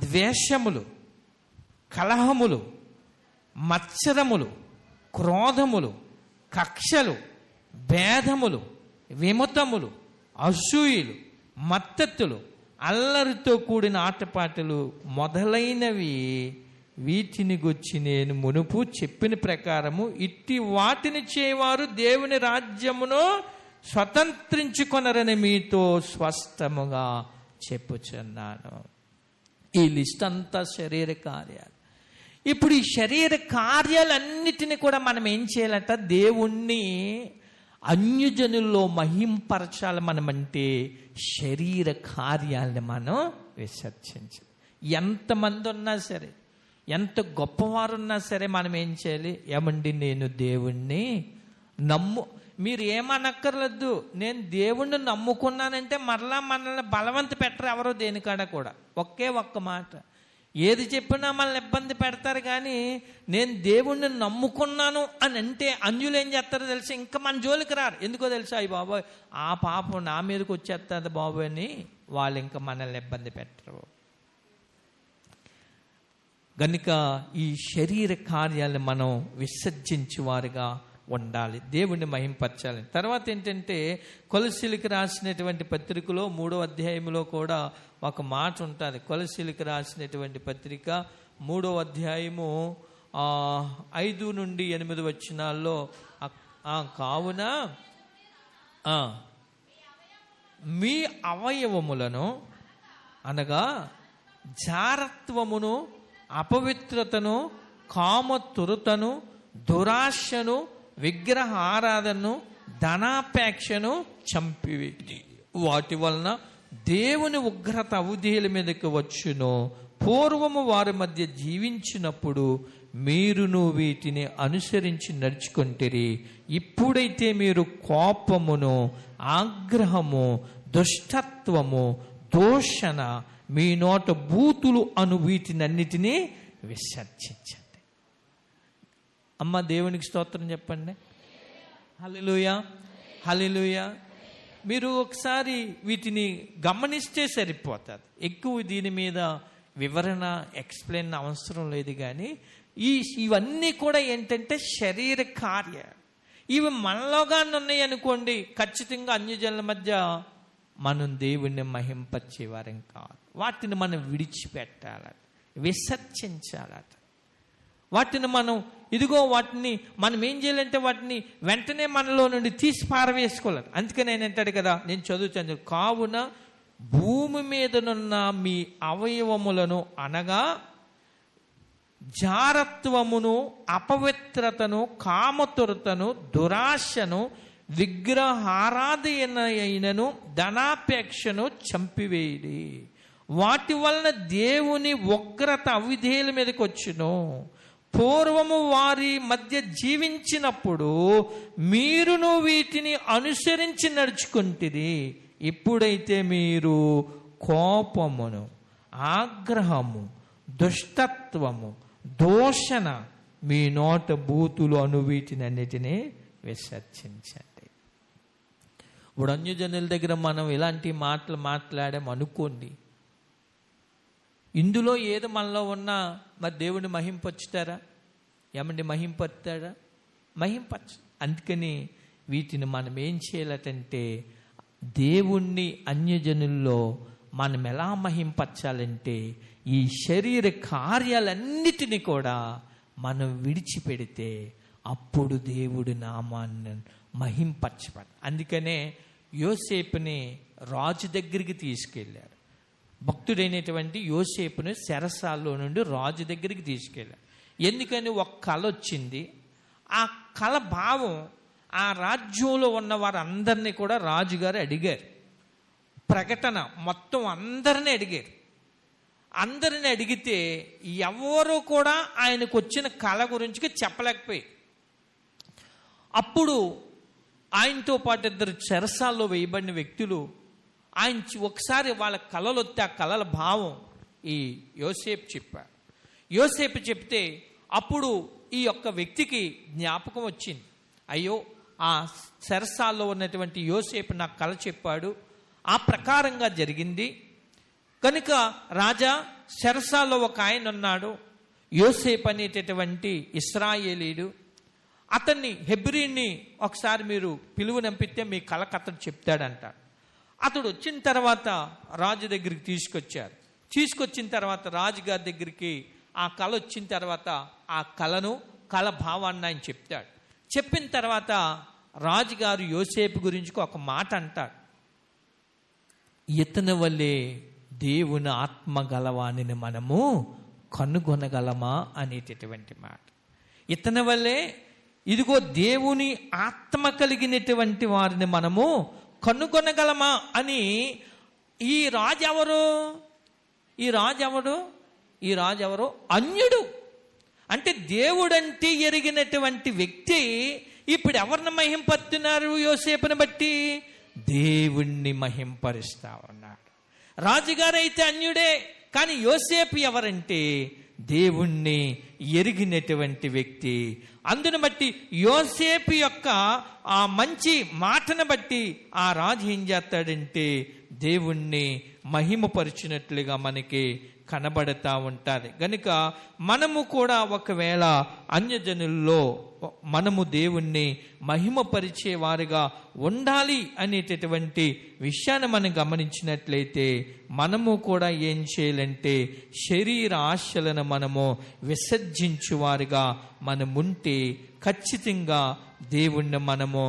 ద్వేషములు, కలహములు, మత్సరములు, క్రోధములు, కక్షలు, భేదములు, విమతములు, అసూయలు, మత్తతులు, అల్లరితో కూడిన ఆటపాటలు మొదలైనవి, వీటిని గురించి నేను మునుపు చెప్పిన ప్రకారము ఇట్టి వాటిని చేయవారు దేవుని రాజ్యమును స్వతంత్రించుకొనరని మీతో స్పష్టముగా చెప్పుచున్నాను. ఈ లిస్ట్ అంతా శరీర కార్యాలు. ఇప్పుడు ఈ శరీర కార్యాలన్నిటిని కూడా మనం ఏం చేయాలంట? దేవుణ్ణి అన్యజనుల్లో మహింపరచాలి. మనమంటే శరీర కార్యాలను మనం విసర్జించాలి. ఎంతమంది ఉన్నా సరే, ఎంత గొప్పవారు ఉన్నా సరే మనం ఏం చేయాలి? ఏమండి, నేను దేవుణ్ణి మీరు ఏమనక్కర్లేదు, నేను దేవుణ్ణి నమ్ముకున్నానంటే మరలా మనల్ని బలవంత పెట్టరు ఎవరో దేనికాడ కూడా. ఒక్క మాట, ఏది చెప్పినా మనల్ని ఇబ్బంది పెడతారు. కానీ నేను దేవుణ్ణి నమ్ముకున్నాను అని అంటే అన్యులు ఏం చేస్తారో తెలుసు, ఇంకా మన జోలికి రారు. ఎందుకో తెలుసా? అయ్యి బాబోయ్, ఆ పాపం నా మీదకి వచ్చేస్తుంది బాబోయ్ అని వాళ్ళు ఇంకా మనల్ని ఇబ్బంది పెట్టరు. గనుక ఈ శరీర కార్యాలను మనం విసర్జించేవారుగా ఉండాలి, దేవుణ్ణి మహింపరచాలి. తర్వాత ఏంటంటే కొలసీలకు రాసినటువంటి పత్రికలో 3వ అధ్యాయంలో కూడా ఒక మాట ఉంటుంది. కొలసీలకు రాసినటువంటి పత్రిక 3వ అధ్యాయము 5 నుండి 8 వచనాల్లో, కావున మీ అవయవములను అనగా జారత్వమును, అపవిత్రతను, కామతురతను, దురాశను, విగ్రహ ఆరాధనను, ధనాపేక్షను చంపివేది. వాటి వలన దేవుని ఉగ్రత అవధేయుల మీదకి వచ్చును. పూర్వము వారి మధ్య జీవించినప్పుడు మీరును వీటిని అనుసరించి నడుచుకుంటారు. ఇప్పుడైతే మీరు కోపమును, ఆగ్రహము, దుష్టత్వము, దూషణ, మీ నోట బూతులు అను వీటినన్నిటినీ విసర్జించండి. అమ్మ దేవునికి స్తోత్రం చెప్పండి. హల్లెలూయా, హల్లెలూయా. మీరు ఒకసారి వీటిని గమనిస్తే సరిపోతుంది. ఎక్కువ దీని మీద వివరణ ఎక్స్ప్లెయిన్ అవసరం లేదు. కానీ ఇవన్నీ కూడా ఏంటంటే శరీర కార్యాలు. ఇవి మనలోగానే ఉన్నాయి అనుకోండి, ఖచ్చితంగా అన్యజనుల మధ్య మనం దేవుణ్ణి మహింపచ్చేవారం కాదు. వాటిని మనం విడిచిపెట్టాలట, విసర్జించాలట. వాటిని వాటిని మనం ఏం చేయాలంటే వాటిని వెంటనే మనలో నుండి తీసి పారవేసుకోవాలి. అందుకని నేను అంటాడు కదా, నేను చదువుతాను, కావున భూమి మీదనున్న మీ అవయవములను అనగా జారత్వమును, అపవిత్రతను, కామతురతను, దురాశను, విగ్రహారాధనయైనను ధనాపేక్షను చంపివేయడి. వాటి వలన దేవుని ఉగ్రత అవిధేయుల మీదకి వచ్చును. పూర్వము వారి మధ్య జీవించినప్పుడు మీరును వీటిని అనుసరించి నడుచుకుంటిరి. ఇప్పుడైతే మీరు కోపమును, ఆగ్రహము, దుష్టత్వము, దూషణ, మీ నోట బూతులు అను వీటినన్నిటినీ విసర్జించండి. ఇప్పుడు అన్యజనుల దగ్గర మనం ఇలాంటి మాటలు మాట్లాడాం అనుకోండి, ఇందులో ఏదో మనలో ఉన్నా మరి దేవుని మహింపచ్చుతారా? ఏమండి మహింపడతారా? మహింపచ్చు. అందుకని వీటిని మనం ఏం చేయాలంటే, దేవుణ్ణి అన్యజనుల్లో మనం ఎలా మహింపరచాలంటే, ఈ శరీర కార్యాలన్నిటినీ కూడా మనం విడిచిపెడితే అప్పుడు దేవుడి నామాన్ని మహింపరచబడి. అందుకనే యోసేపుని రాజు దగ్గరికి తీసుకెళ్ళారు. భక్తుడైనటువంటి యోసేపుని చెరసాల్లో నుండి రాజు దగ్గరికి తీసుకెళ్ళారు. ఎందుకని ఒక కళ వచ్చింది. ఆ కళ భావం ఆ రాజ్యంలో ఉన్న వారందరినీ కూడా రాజుగారు అడిగారు. ప్రకటన మొత్తం అందరినీ అడిగారు. అందరిని అడిగితే ఎవరు కూడా ఆయనకు వచ్చిన కళ గురించి చెప్పలేకపోయారు. అప్పుడు ఆయనతో పాటు ఇద్దరు చెరసాల్లో వేయబడిన వ్యక్తులు ఆయన ఒకసారి వాళ్ళ కళలు వస్తే ఆ కళల భావం ఈ యోసేపు చెప్పారు. యోసేపు చెప్తే అప్పుడు ఈ యొక్క వ్యక్తికి జ్ఞాపకం వచ్చింది. అయ్యో, ఆ చెరసాల్లో ఉన్నటువంటి యోసేపు నాకు కళ చెప్పాడు, ఆ ప్రకారంగా జరిగింది కనుక రాజా, చెరసాల్లో ఒక ఆయన ఉన్నాడు, యోసేపు అనేటటువంటి ఇశ్రాయేలీయుడు. అతన్ని హెబ్రీని ఒకసారి మీరు పిలువనంపితే మీ కళకు అతడు చెప్తాడంట. అతడు వచ్చిన తర్వాత రాజు దగ్గరికి తీసుకొచ్చిన తర్వాత రాజుగారి దగ్గరికి ఆ కళ వచ్చిన తర్వాత ఆ కళ భావాన్ని ఆయన చెప్తాడు. చెప్పిన తర్వాత రాజుగారు యోసేపు గురించి ఒక మాట అంటాడు. ఇతని వల్లే దేవుని ఆత్మ గలవాణిని మనము కనుగొనగలమా అనేటటువంటి మాట. ఇతని వల్లే ఇదిగో దేవుని ఆత్మ కలిగినటువంటి వారిని మనము కనుగొనగలమా అని. ఈ రాజు ఎవరు? అన్యుడు. అంటే దేవుడంటే ఎరిగినటువంటి వ్యక్తి ఇప్పుడు ఎవరిని మహింపరుస్తున్నారు? యోసేపుని బట్టి దేవుణ్ణి మహింపరుస్తా ఉన్నాడు. రాజుగారు అయితే అన్యుడే, కానీ యోసేపు ఎవరంటే దేవుణ్ణి ఎరిగినటువంటి వ్యక్తి. అందును బట్టి యోసేపు యొక్క ఆ మంచి మాటను బట్టి ఆ రాజు ఏం చేస్తాడంటే దేవుణ్ణి మహిమపరిచినట్లుగా మనకి కనబడతా ఉంటుంది. కనుక మనము కూడా ఒకవేళ అన్యజనుల్లో మనము దేవుణ్ణి మహిమపరిచే వారిగా ఉండాలి అనేటటువంటి విషయాన్ని మనం గమనించినట్లయితే మనము కూడా ఏం చేయాలంటే శరీర ఆశలను మనము విసర్జించు వారిగా మనముంటే ఖచ్చితంగా దేవుణ్ణి మనము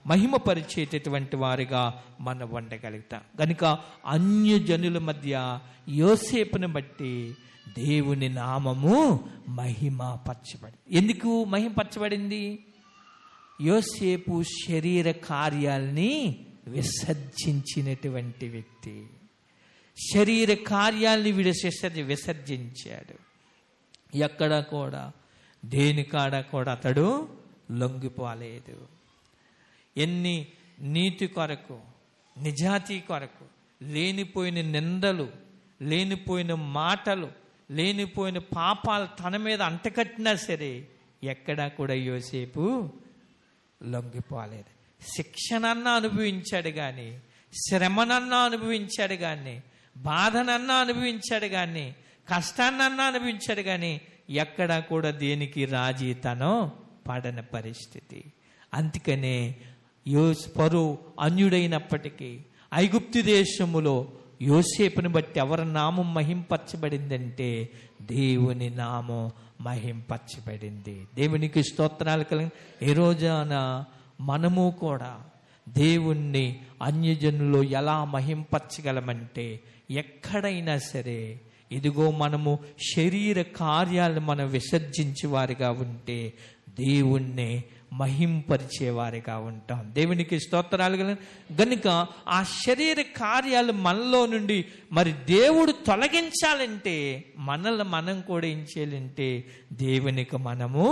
మహిమపరిచేటటువంటి వారిగా మనం ఉండగలుగుతాం. కనుక అన్యజనుల మధ్య యోసేపుని బట్టి దేవుని నామము మహిమపరచబడింది. ఎందుకు మహిమపరచబడింది? యోసేపు శరీర కార్యాలని విసర్జించినటువంటి వ్యక్తి. శరీర కార్యాలని విసర్జించాడు. ఎక్కడ కూడా దేనికాడ కూడా అతడు లొంగిపోలేదు. ఎన్ని నీతి కొరకు, నిజాతి కొరకు లేనిపోయిన నిందలు, లేనిపోయిన మాటలు, లేనిపోయిన పాపాలు తన మీద అంటకట్టినా సరే ఎక్కడా కూడా యోసేపు లొంగిపోలేదు. శిక్షనన్నా అనుభవించాడు కానీ, శ్రమనన్నా అనుభవించాడు కానీ, బాధనన్నా అనుభవించాడు కానీ, కష్టాన్నన్నా అనుభవించాడు కానీ, ఎక్కడా కూడా దేనికి రాజీతనం పడని పరిస్థితి. అందుకనే పరో అన్యుడైనప్పటికీ ఐగుప్తు దేశములో యోసేపుని బట్టి ఎవరి నామం మహింపరచబడిందంటే దేవుని నామం మహింపరచబడింది. దేవునికి స్తోత్రాలు కలిగి ఈ రోజున మనము కూడా దేవుణ్ణి అన్యజనుల్లో ఎలా మహింపరచగలమంటే, ఎక్కడైనా సరే ఇదిగో మనము శరీర కార్యాలను మనం విసర్జించే వారిగా ఉంటే దేవుణ్ణి మహింపరిచేవారిగా ఉంటాం. దేవునికి స్తోత్రాలు గనుక ఆ శరీర కార్యాలు మనలో నుండి మరి దేవుడు తొలగించాలంటే మనల్ని మనం కూడా ఏం చేయాలంటే దేవునికి మనము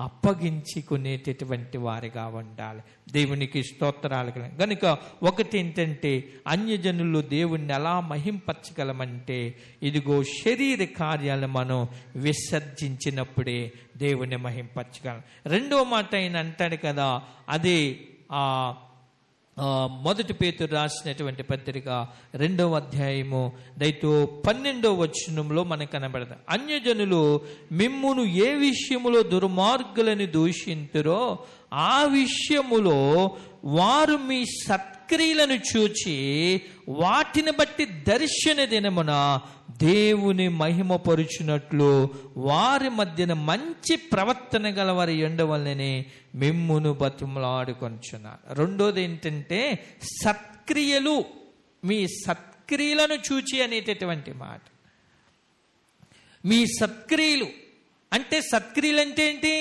అప్పగించుకునేటటువంటి వారిగా ఉండాలి. దేవునికి స్తోత్రాలు గనుక ఒకటి ఏంటంటే, అన్యజనులు దేవుణ్ణి ఎలా మహింపరచగలమంటే ఇదిగో శరీర కార్యాలు మనం విసర్జించినప్పుడే దేవుణ్ణి మహింపరచగలం. రెండో మాట ఆయన అంటాడు కదా, అదే మొదటి పేతురు రాసినటువంటి పత్రిక 2వ అధ్యాయము 12వ వచనంలో మనకు కనబడదు. అన్యజనులు మిమ్మును ఏ విషయములో దుర్మార్గులని దూషింతురో ఆ విషయములో వారు మీ సత్క్రియలను చూచి వాటిని బట్టి దర్శన దినమున దేవుని మహిమపరుచున్నట్లు వారి మధ్యన మంచి ప్రవర్తన గలవారి ఉండవలనని మిమ్మును బతిమలాడుకొనుచున్నారు. రెండోది ఏంటంటే సత్క్రియలు, మీ సత్క్రియలను చూచి అనేటటువంటి మాట. మీ సత్క్రియలు అంటే, సత్క్రియలు అంటే ఏంటి?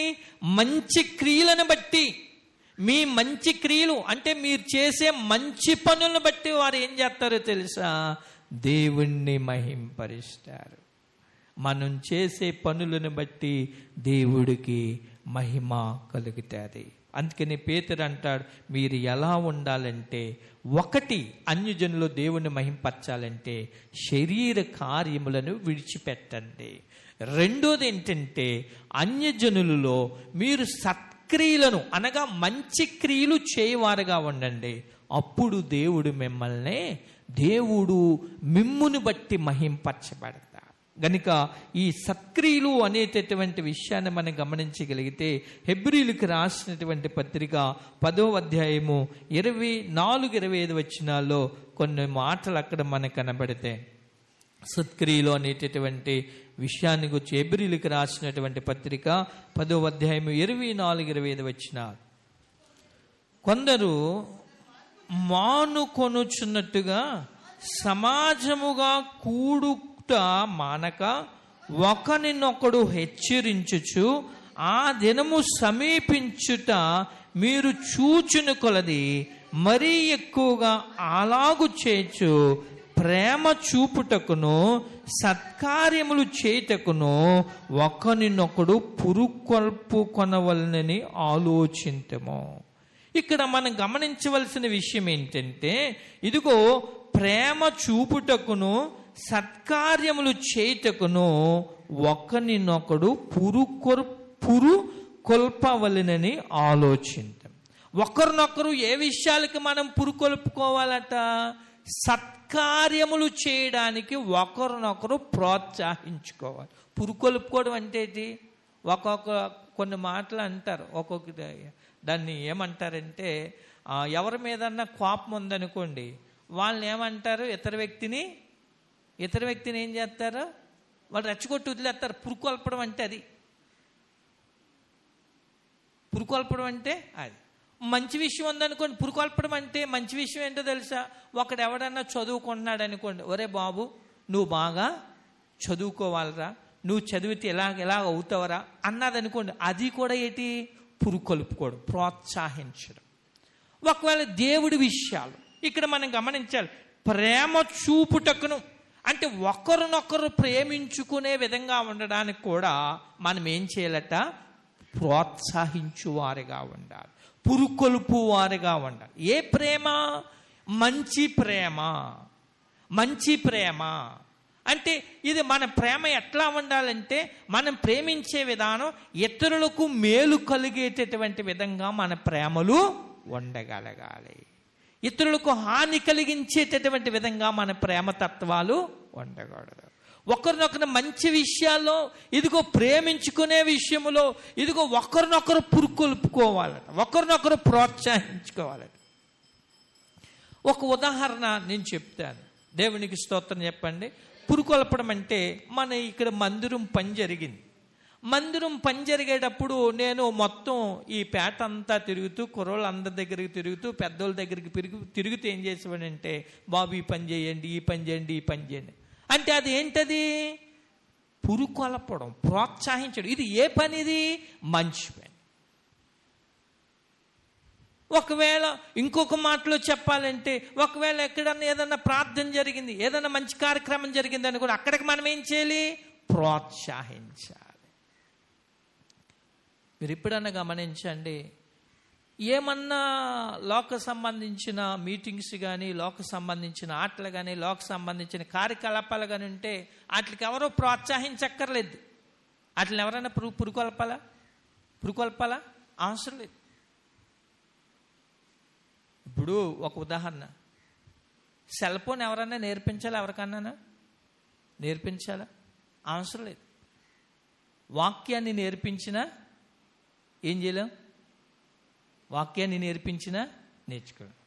మంచి క్రియలను బట్టి, మీ మంచి క్రియలు అంటే మీరు చేసే మంచి పనులను బట్టి వారు ఏం చేస్తారో తెలుసా? దేవుణ్ణి మహింపరుస్తారు. మనం చేసే పనులను బట్టి దేవుడికి మహిమ కలుగుతుంది. అందుకని పేతురు అంటాడు, మీరు ఎలా ఉండాలంటే, ఒకటి అన్యజనులు దేవుణ్ణి మహింపరచాలంటే శరీర కార్యములను విడిచిపెట్టండి. రెండోది ఏంటంటే, అన్యజనులలో మీరు సత్క్రియలను అనగా మంచి క్రియలు చేయవారుగా ఉండండి. అప్పుడు దేవుడు మిమ్మును బట్టి మహింపరచబడతాడు. గనుక ఈ సత్క్రియలు అనేటటువంటి విషయాన్ని మనం గమనించగలిగితే, హెబ్రీయులకు రాసినటువంటి పత్రిక 10వ అధ్యాయము 24-25 వచనాల్లో కొన్ని మాటలు అక్కడ మనకు కనబడతాయి. సత్క్రియలు అనేటటువంటి విషయాన్ని గురించి హెబ్రీయులకు రాసినటువంటి పత్రిక 10వ అధ్యాయము 24-25 వచనాలు. కొందరు మానుకొనుచున్నట్టుగా సమాజముగా కూడుట మానక ఒకరినొకడు హెచ్చరించుచు ఆ దినము సమీపించుట మీరు చూచును కొలది మరీ ఎక్కువగా అలాగు చేయొచ్చు ప్రేమ చూపుటకును సత్కార్యములు చేయుటకును ఒకరినొకడు పురుకొల్పుకొనవలనని ఆలోచింతము. ఇక్కడ మనం గమనించవలసిన విషయం ఏంటంటే, ఇదిగో ప్రేమ చూపుటకును సత్కార్యములు చేయుటకును ఒకరినొకడు పురుకొల్పవలనని ఆలోచింతం. ఒకరినొకరు ఏ విషయాలకి మనం పురుకొల్పుకోవాలట? సత్కార్యములు చేయడానికి ఒకరినొకరు ప్రోత్సహించుకోవాలి. పురుకొల్పుకోవడం అంటే ఏంటి? కొన్ని మాటలు అంటారు. దాన్ని ఏమంటారంటే, ఎవరి మీదన్నా కోపం ఉందనుకోండి, వాళ్ళని ఏమంటారు? ఇతర వ్యక్తిని ఏం చేస్తారు? వాళ్ళు రెచ్చగొట్టి వదిలేస్తారు. పురుకొల్పడం అంటే అది. పురుకొల్పడం అంటే అది. మంచి విషయం ఉందనుకోండి, పురుకొల్పడం అంటే మంచి విషయం ఏంటో తెలుసా? ఒకడు ఎవడన్నా చదువుకుంటున్నాడు అనుకోండి, ఒరే బాబు నువ్వు బాగా చదువుకోవాలరా, నువ్వు చదివితే ఎలా అవుతావరా అన్నది అనుకోండి, అది కూడా ఏంటి? పురుకొల్పుకోవడం, ప్రోత్సహించడం. ఒకవేళ దేవుడి విషయాలు ఇక్కడ మనం గమనించాలి. ప్రేమ చూపుటకును అంటే ఒకరినొకరు ప్రేమించుకునే విధంగా ఉండడానికి కూడా మనం ఏం చేయాలట? ప్రోత్సహించువారిగా ఉండాలి, పురుకొల్పు వారిగా ఉండాలి. ఏ ప్రేమ? మంచి ప్రేమ. మంచి ప్రేమ అంటే ఇది మన ప్రేమ ఎట్లా ఉండాలంటే, మనం ప్రేమించే విధానం ఇతరులకు మేలు కలిగేటటువంటి విధంగా మన ప్రేమలు ఉండగలగాలి. ఇతరులకు హాని కలిగించేటటువంటి విధంగా మన ప్రేమతత్వాలు ఉండకూడదు. ఒకరినొకరు మంచి విషయాల్లో, ఇదిగో ప్రేమించుకునే విషయంలో, ఇదిగో ఒకరినొకరు పురుకొల్పుకోవాలట, ఒకరినొకరు ప్రోత్సహించుకోవాలట. ఒక ఉదాహరణ నేను చెప్తాను. దేవునికి స్తోత్రం చెప్పండి. పురుకొల్పడం అంటే, మన ఇక్కడ మందిరం పని జరిగింది. మందిరం పని జరిగేటప్పుడు నేను మొత్తం ఈ పేట అంతా తిరుగుతూ, కుర్రోళ్ళు అందరి దగ్గరికి తిరుగుతూ, పెద్దోళ్ళ దగ్గరికి తిరుగుతూ ఏం చేసేవాడంటే, బాబు ఈ పని చేయండి, ఈ పని చేయండి, ఈ పని చేయండి అంటే అది ఏంటది? పురుకొల్పడం, ప్రోత్సహించడం. ఇది ఏ పని? ఇది మంచి పని. ఒకవేళ ఇంకొక మాటలో చెప్పాలంటే, ఒకవేళ ఎక్కడన్నా ఏదన్నా ప్రార్థన జరిగింది, ఏదన్నా మంచి కార్యక్రమం జరిగింది అని కూడా అక్కడికి మనం ఏం చేయాలి? ప్రోత్సహించాలి. మీరు ఎప్పుడన్నా గమనించండి, ఏమన్నా లోక సంబంధించిన మీటింగ్స్ కానీ, లోక సంబంధించిన ఆటలు కానీ, లోక సంబంధించిన కార్యకలాపాలు కానీ ఉంటే వాటికి ఎవరో ప్రోత్సహించక్కర్లేదు. వాటిని ఎవరైనా పురుకొల్పాలా అవసరం లేదు. ఇప్పుడు ఒక ఉదాహరణ, సెల్ ఫోన్ ఎవరైనా నేర్పించాలా? ఎవరికన్నా నేర్పించాలా? అవసరం లేదు. వాక్యాన్ని నేర్పించినా ఏం చేయలేం? వాక్యాన్ని నేర్పించినా నేర్చుకోలేం.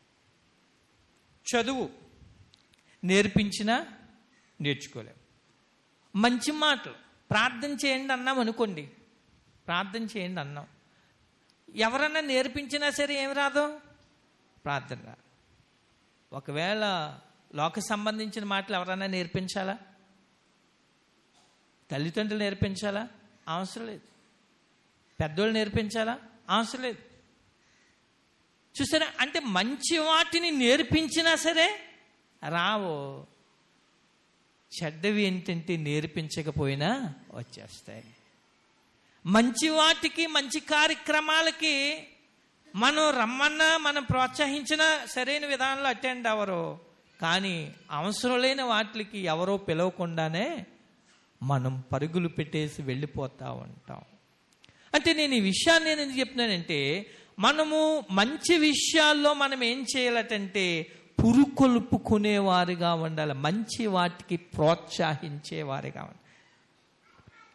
చదువు నేర్పించినా నేర్చుకోలేం. మంచి మాటలు, ప్రార్థన చేయండి అన్నాం అనుకోండి, ప్రార్థన చేయండి అన్నాం, ఎవరన్నా నేర్పించినా సరే ఏం రాదు? ప్రార్థన రాదు. ఒకవేళ లోక సంబంధించిన మాటలు ఎవరన్నా నేర్పించాలా? తల్లిదండ్రులు నేర్పించాలా? అవసరం లేదు. పెద్దోళ్ళు నేర్పించాలా? అవసరం లేదు. చూసారా? అంటే మంచి వాటిని నేర్పించినా సరే రావు. చెడ్డవి ఏంటంటే నేర్పించకపోయినా వచ్చేస్తాయి. మంచి వాటికి, మంచి కార్యక్రమాలకి మనం రమ్మన్నా, మనం ప్రోత్సహించినా సరైన విధానంలో అటెండ్ అవ్వరు. కానీ అవసరం లేని వాటికి ఎవరో పిలవకుండానే మనం పరుగులు పెట్టేసి వెళ్ళిపోతూ ఉంటాం. అంటే నేను ఈ విషయాన్ని నేను ఎందుకు చెప్తున్నానంటే, మనము మంచి విషయాల్లో మనం ఏం చేయాలటంటే పురుకొల్పుకునేవారుగా ఉండాలి. మంచి వాటికి ప్రోత్సహించేవారుగా ఉండాలి.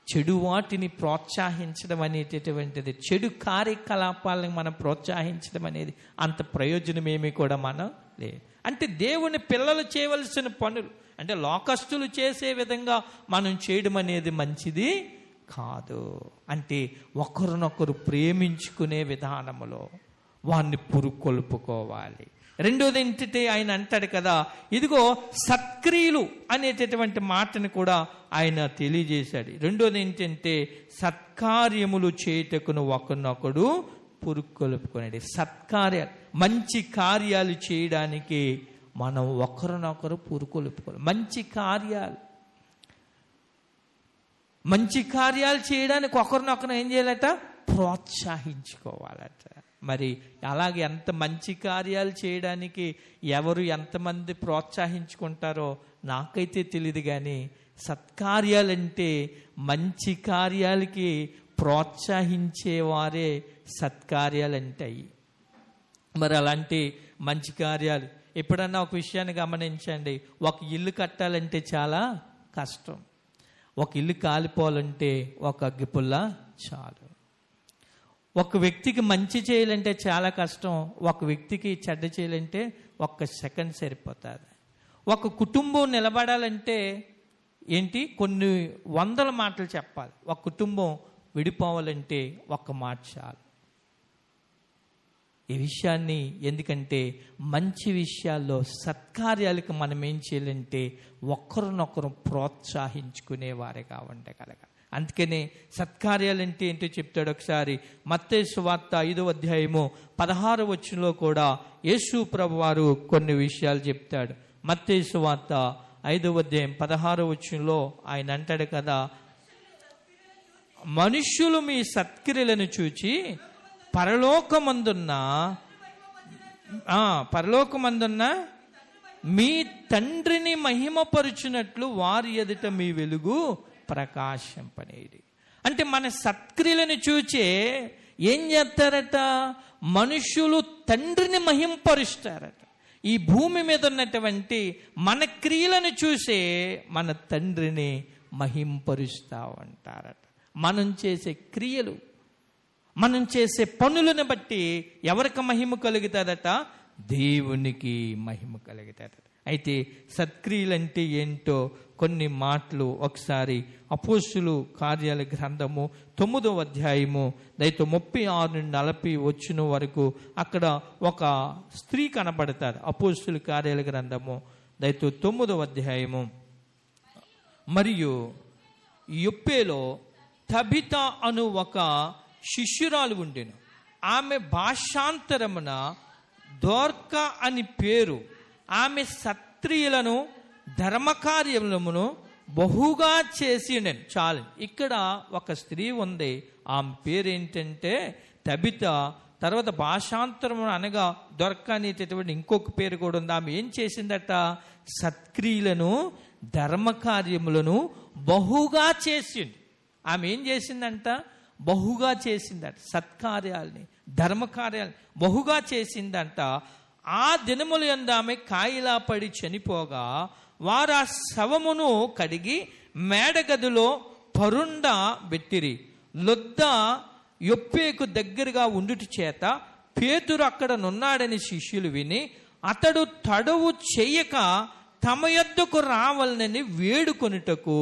చెడు వాటిని ప్రోత్సహించడం అనేటటువంటిది, చెడు కార్యకలాపాలను మనం ప్రోత్సహించడం అనేది అంత ప్రయోజనమేమీ కూడా మనం లేదు. అంటే దేవుని పిల్లలు చేయవలసిన పనులు అంటే లోకస్తులు చేసే విధంగా మనం చేయడం అనేది మంచిది కాదు. అంటే ఒకరినొకరు ప్రేమించుకునే విధానములో వారిని పురుకొల్పుకోవాలి. రెండోది ఏంటంటే ఆయన అంటాడు కదా, ఇదిగో సత్క్రియలు అనేటటువంటి మాటను కూడా ఆయన తెలియజేశాడు. రెండోది ఏంటంటే సత్కార్యములు చేయుటకును ఒకరినొకడు పురుకొల్పుకునేది. సత్కార్యాలు, మంచి కార్యాలు చేయడానికి మనం ఒకరినొకరు పురుకొల్పుకోవాలి. మంచి కార్యాలు చేయడానికి ఒకరినొకరు ఏం చేయాలట? ప్రోత్సహించుకోవాలట. మరి అలాగే ఎంత మంచి కార్యాలు చేయడానికి ఎవరు ఎంతమంది ప్రోత్సహించుకుంటారో నాకైతే తెలియదు. కానీ సత్కార్యాలంటే మంచి కార్యాలకి ప్రోత్సహించేవారే సత్కార్యాలు అంటాయి. మరి అలాంటి మంచి కార్యాలు ఎప్పుడన్నా ఒక విషయాన్ని గమనించండి. ఒక ఇల్లు కట్టాలంటే చాలా కష్టం. ఒక ఇల్లు కాలిపోవాలంటే ఒక అగ్గిపుల్ల చాలు. ఒక వ్యక్తికి మంచి చేయాలంటే చాలా కష్టం. ఒక వ్యక్తికి చెడ్డ చేయాలంటే 1 సెకండ్ సరిపోతుంది. ఒక కుటుంబం నిలబడాలంటే ఏంటి, కొన్ని 100 మాటలు చెప్పాలి. ఒక కుటుంబం విడిపోవాలంటే 1 మాట చాలు. ఈ విషయాన్ని ఎందుకంటే మంచి విషయాల్లో సత్కార్యాలకు మనం ఏం చేయాలంటే ఒకరినొకరు ప్రోత్సహించుకునేవారుగా ఉండగలగాలి. అందుకనే సత్కార్యాలంటే ఏంటో చెప్తాడు. ఒకసారి మత్తయి సువార్త 5వ అధ్యాయము 16వ వచనంలో కూడా యేసు ప్రభు వారు కొన్ని విషయాలు చెప్తాడు. మత్తయి సువార్త 5వ అధ్యాయం 16వ వచనంలో ఆయన అంటాడు కదా, మనుష్యులు మీ సత్క్రియలను చూచి పరలోకమందున్న మీ తండ్రిని మహిమపరుచున్నట్లు వారి ఎదుట మీ వెలుగు ప్రకాశింపనేది. అంటే మన సత్క్రియలను చూచే ఏం చేస్తారట? మనుషులు తండ్రిని మహింపరుస్తారట. ఈ భూమి మీద ఉన్నటువంటి మన క్రియలను చూసే మన తండ్రిని మహింపరుస్తా ఉంటారట. మనం చేసే క్రియలు, మనం చేసే పనులను బట్టి ఎవరికి మహిమ కలుగుతాదట? దేవునికి మహిమ కలుగుతాదట. అయితే సత్క్రియలంటే ఏంటో కొన్ని మాటలు ఒకసారి అపోస్తుల కార్యాల గ్రంథము 9వ అధ్యాయము 36-40 వరకు అక్కడ ఒక స్త్రీ కనబడతారు. అపోస్తుల కార్యాల గ్రంథము 9వ అధ్యాయము. మరియు యొప్పేలో తబిత అను ఒక శిష్యురాలు ఉండెను. ఆమె భాషాంతరమున దోర్క అని పేరు. ఆమె సత్క్రియలను ధర్మకార్యములను బహుగా చేసి ఉండెను. చాలు, ఇక్కడ ఒక స్త్రీ ఉంది. ఆమె పేరు ఏంటంటే తబిత. తర్వాత భాషాంతరము అనగా దొరక అనేటటువంటి ఇంకొక పేరు కూడా ఉంది. ఆమె ఏం చేసిందట? సత్క్రియలను ధర్మకార్యములను బహుగా చేసింది. ఆమె ఏం చేసిందంట? బహుగా చేసిందట. సత్కార్యాలని, ధర్మకార్యాలు బహుగా చేసిందంట. ఆ దినములు యందు ఆమె కాయిలా పడి చనిపోగా వారు ఆ శవమును కడిగి మేడగదిలో పరుండ పెట్టిరి. లొద్ద యొప్పేకు దగ్గరగా ఉండుట చేత పేతురు అక్కడ నున్నాడని శిష్యులు విని అతడు తడవు చెయ్యక తమ యొద్దకు రావాలని వేడుకొనుటకు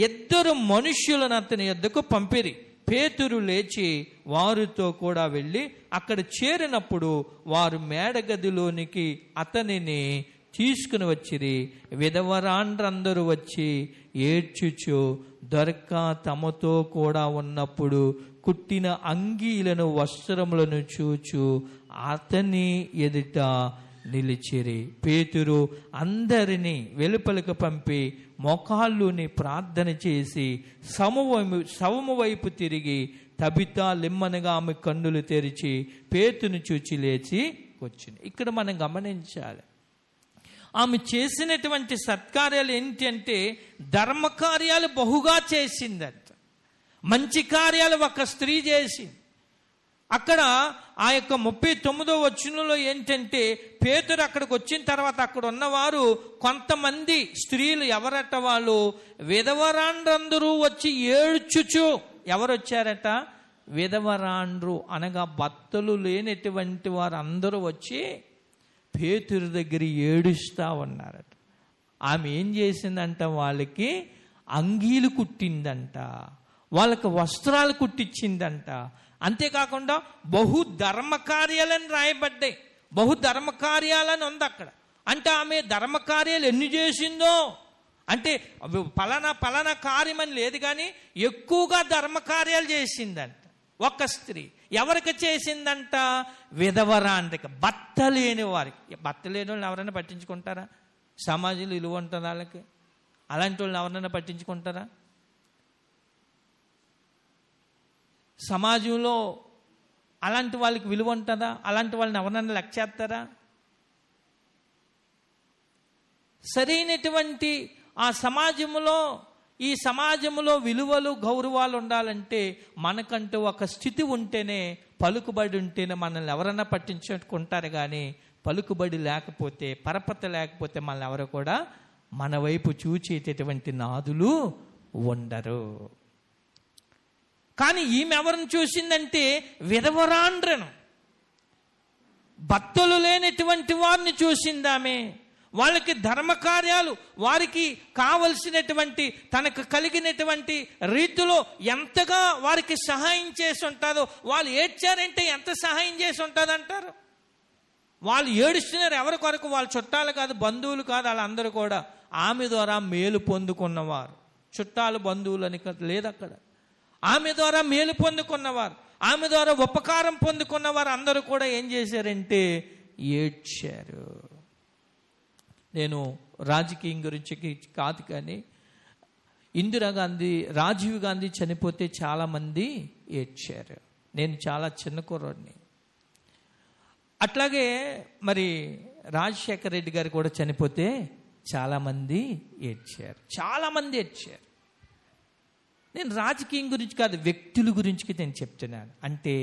2 మనుష్యులను అతని యొద్దకు పంపిరి. పేతురు లేచి వారితో కూడా వెళ్ళి అక్కడ చేరినప్పుడు వారు మేడగదిలోనికి అతనిని తీసుకుని వచ్చిరి. విధవరాండ్రందరూ వచ్చి ఏడ్చుచు దొరక తమతో కూడా ఉన్నప్పుడు కుట్టిన అంగీలను వస్త్రములను చూచు అతని ఎదుట నిలిచిరి. పేతురు అందరినీ వెలుపలకు పంపి మోకాళ్ళుని ప్రార్థన చేసి శవము వైపు తిరిగి తబిత లిమ్మనగా ఆమె కన్నులు తెరిచి పేతుని చూచి లేచి వచ్చింది. ఇక్కడ మనం గమనించాలి, ఆమె చేసినటువంటి సత్కార్యాలు ఏంటి అంటే ధర్మకార్యాలు బహుగా చేసిందంట. మంచి కార్యాలు ఒక స్త్రీ చేసింది. అక్కడ ఆ యొక్క 39వ వచనంలో ఏంటంటే పేతురు అక్కడికి వచ్చిన తర్వాత అక్కడ ఉన్నవారు కొంతమంది స్త్రీలు ఎవరట? వాళ్ళు విధవరాండ్రందరూ వచ్చి ఏడ్చుచు. ఎవరు వచ్చారట? విధవరాండ్రు అనగా భర్తలు లేనటువంటి వారు అందరూ వచ్చి పేతురు దగ్గర ఏడుస్తూ ఉన్నారట. ఆమె ఏం చేసిందంట? వాళ్ళకి అంగీలు కుట్టిందంట, వాళ్ళకి వస్త్రాలు కుట్టించిందంట. అంతేకాకుండా బహు ధర్మకార్యాలని రాయబడ్డాయి. బహు ధర్మకార్యాలని ఉంది అక్కడ. అంటే ఆమె ధర్మకార్యాలు ఎన్ని చేసిందో అంటే పలానా కార్యం అని లేదు, కానీ ఎక్కువగా ధర్మకార్యాలు చేసిందంట ఒక స్త్రీ. ఎవరికి చేసిందంట? విధవరాండ్రికి, భర్త లేని వారికి. భర్త లేని వాళ్ళని ఎవరైనా పట్టించుకుంటారా? సమాజంలో విలువ ఉంటుంది వాళ్ళకి. అలాంటి వాళ్ళని ఎవరైనా పట్టించుకుంటారా? సమాజంలో అలాంటి వాళ్ళకి విలువ ఉంటుందా? అలాంటి వాళ్ళని ఎవరన్నా లెక్క చేస్తారా? సరైనటువంటి ఆ సమాజంలో, ఈ సమాజంలో విలువలు గౌరవాలు ఉండాలంటే మనకంటూ ఒక స్థితి ఉంటేనే, పలుకుబడి ఉంటేనే మనల్ని ఎవరన్నా పట్టించుకుంటారు. కానీ పలుకుబడి లేకపోతే, పరపత లేకపోతే మనల్ని ఎవరు కూడా మన వైపు చూచేటటువంటి నాదులు ఉండరు. కానీ ఈమె ఎవరిని చూసిందంటే విధవరాండ్రను, భక్తులు లేనటువంటి వారిని చూసిందామె. వాళ్ళకి ధర్మకార్యాలు, వారికి కావలసినటువంటి తనకు కలిగినటువంటి రీతిలో ఎంతగా వారికి సహాయం చేసి ఉంటుందో. వాళ్ళు ఏడ్చారంటే ఎంత సహాయం చేసి ఉంటుంది అంటారు? వాళ్ళు ఏడుస్తున్నారు ఎవరి కొరకు? వాళ్ళ చుట్టాలు కాదు, బంధువులు కాదు, వాళ్ళందరూ కూడా ఆమె ద్వారా మేలు పొందుకున్నవారు. చుట్టాలు బంధువులు అని లేదు అక్కడ. ఆమె ద్వారా మేలు పొందుకున్నవారు, ఆమె ద్వారా ఉపకారం పొందుకున్నవారు అందరూ కూడా ఏం చేశారంటే ఏడ్చారు. నేను రాజకీయం గురించి కాదు, కానీ ఇందిరాగాంధీ, రాజీవ్ గాంధీ చనిపోతే చాలామంది ఏడ్చారు. నేను చాలా చిన్న కుర్రోడిని. అట్లాగే మరి రాజశేఖర రెడ్డి గారు కూడా చనిపోతే, 'చాలామంది ఏడ్చారు, చాలామంది ఏడ్చారు. నేను రాజకీయం గురించి కాదు, వ్యక్తుల గురించి నేను చెప్తున్నాను. అంటే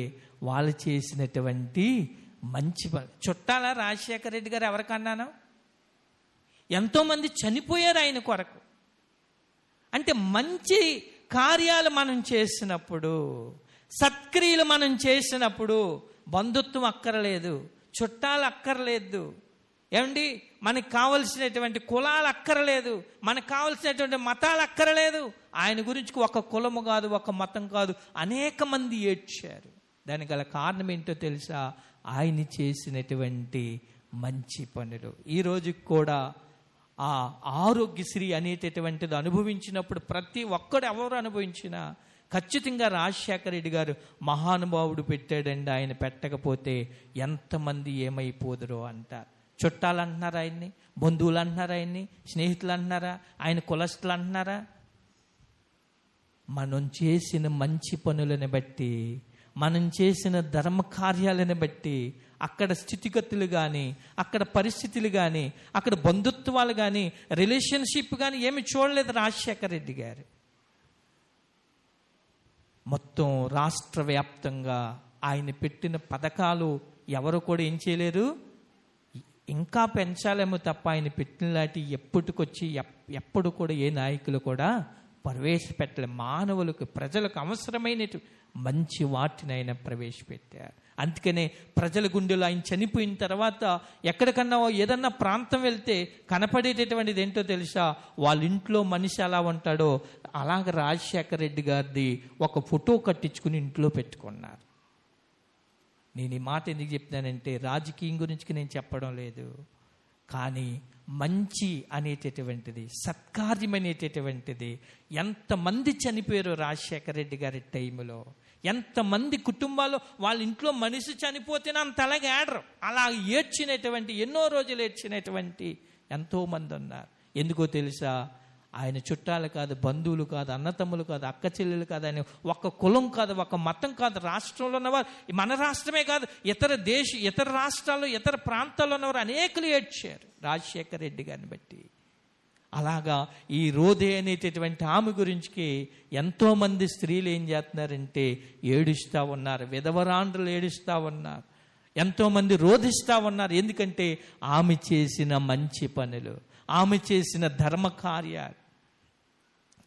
వాళ్ళు చేసినటువంటి మంచి పని. చుట్టాల రాజశేఖర రెడ్డి గారు ఎవరికన్నాను? ఎంతోమంది చనిపోయారు ఆయన కొరకు. అంటే మంచి కార్యాలు మనం చేసినప్పుడు, సత్క్రియలు మనం చేసినప్పుడు బంధుత్వం అక్కర్లేదు, చుట్టాలు అక్కర్లేదు, ఏమండి, మనకు కావలసినటువంటి కులాలు అక్కర్లేదు, మనకు కావలసినటువంటి మతాలు అక్కర్లేదు. ఆయన గురించి ఒక కులము కాదు, ఒక మతం కాదు, అనేక మంది ఏడ్చారు. దానికి గల కారణం ఏంటో తెలుసా? ఆయన చేసినటువంటి మంచి పనులు. ఈ రోజుకి కూడా ఆ ఆరోగ్యశ్రీ అనేటటువంటిది అనుభవించినప్పుడు ప్రతి ఒక్కడు ఎవరు అనుభవించినా ఖచ్చితంగా రాజశేఖర రెడ్డి గారు మహానుభావుడు పెట్టాడండి, ఆయన పెట్టకపోతే ఎంతమంది ఏమైపోదురో అంటారు. చుట్టాలు అంటున్నారా ఆయన్ని? బంధువులు అంటున్నారా ఆయన్ని? స్నేహితులు అంటున్నారా? ఆయన కులస్తులు అంటున్నారా? మనం చేసిన మంచి పనులను బట్టి, మనం చేసిన ధర్మ కార్యాలను బట్టి అక్కడ స్థితిగతులు కానీ, అక్కడ పరిస్థితులు కానీ, అక్కడ బంధుత్వాలు కానీ, రిలేషన్షిప్ కానీ ఏమి చూడలేదు రాజశేఖర రెడ్డి గారు. మొత్తం రాష్ట్ర వ్యాప్తంగా ఆయన పెట్టిన పథకాలు ఎవరు కూడా ఏం చేయలేరు, ఇంకా పెంచాలేమో తప్ప ఆయన పెట్టిన లాంటి ఎప్పటికొచ్చి ఎప్పుడు కూడా ఏ నాయకులు కూడా ప్రవేశపెట్టలే. మానవులకు, ప్రజలకు అవసరమైన మంచి వాటిని ఆయన ప్రవేశపెట్టారు. అందుకనే ప్రజల గుండెలో ఆయన చనిపోయిన తర్వాత ఎక్కడికన్నా ఏదన్నా ప్రాంతం వెళ్తే కనపడేటటువంటిది ఏంటో తెలుసా? వాళ్ళ ఇంట్లో మనిషి ఎలా ఉంటాడో అలాగ రాజశేఖర రెడ్డి గారిది ఒక ఫోటో కట్టించుకుని ఇంట్లో పెట్టుకున్నారు. నేను ఈ మాట ఎందుకు చెప్తానంటే రాజకీయం గురించి నేను చెప్పడం లేదు, కానీ మంచి అనేటటువంటిది, సత్కార్యం అనేటటువంటిది, ఎంతమంది చనిపోయారు రాజశేఖర రెడ్డి గారి టైంలో. ఎంతమంది కుటుంబాలు వాళ్ళ ఇంట్లో మనిషి చనిపోతేనే అంత అలాగే ఏడరు, అలా ఏడ్చినటువంటి, ఎన్నో రోజులు ఏడ్చినటువంటి ఎంతోమంది ఉన్నారు. ఎందుకో తెలుసా? ఆయన చుట్టాలు కాదు, బంధువులు కాదు, అన్నతమ్ములు కాదు, అక్క చెల్లెలు కాదు, ఆయన ఒక కులం కాదు, ఒక మతం కాదు, రాష్ట్రంలో ఉన్నవారు, మన రాష్ట్రమే కాదు, ఇతర రాష్ట్రాల్లో, ఇతర ప్రాంతాల్లో ఉన్నవారు అనేకులు ఏడ్చారు రాజశేఖర రెడ్డి గారిని బట్టి. అలాగా ఈ రోదే అనేటటువంటి ఆమె గురించి ఎంతోమంది స్త్రీలు ఏం చేస్తున్నారంటే ఏడుస్తూ ఉన్నారు, విధవరాండ్రులు ఏడుస్తూ ఉన్నారు, ఎంతోమంది రోధిస్తూ ఉన్నారు. ఎందుకంటే ఆమె చేసిన మంచి పనులు, ఆమె చేసిన ధర్మ కార్యాలు,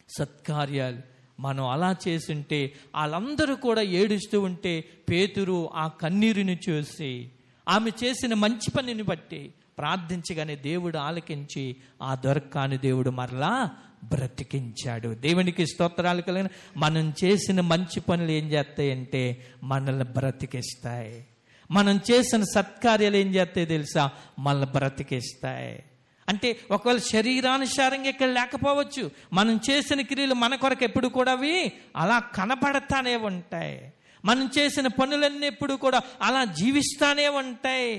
సత్కార్యాలు. మనం అలా చేసుంటే వాళ్ళందరూ కూడా ఏడుస్తూ ఉంటే పేతురు ఆ కన్నీరుని చూసి ఆమె చేసిన మంచి పనిని బట్టి ప్రార్థించగానే దేవుడు ఆలకించి ఆ దొరకాని దేవుడు మరలా బ్రతికించాడు. దేవునికి స్తోత్రాలు కలిగిన. మనం చేసిన మంచి పనులు ఏం చేస్తాయంటే మనల్ని బ్రతికిస్తాయి. మనం చేసిన సత్కార్యాలు ఏం చేస్తాయి తెలుసా? మనల్ని బ్రతికిస్తాయి. అంటే ఒకవేళ శరీరానుసారంగా ఇక్కడ లేకపోవచ్చు, మనం చేసిన క్రియలు మన కొరకు ఎప్పుడు కూడా అవి అలా కనపడతానే ఉంటాయి. మనం చేసిన పనులన్నీ ఎప్పుడు కూడా అలా జీవిస్తానే ఉంటాయి.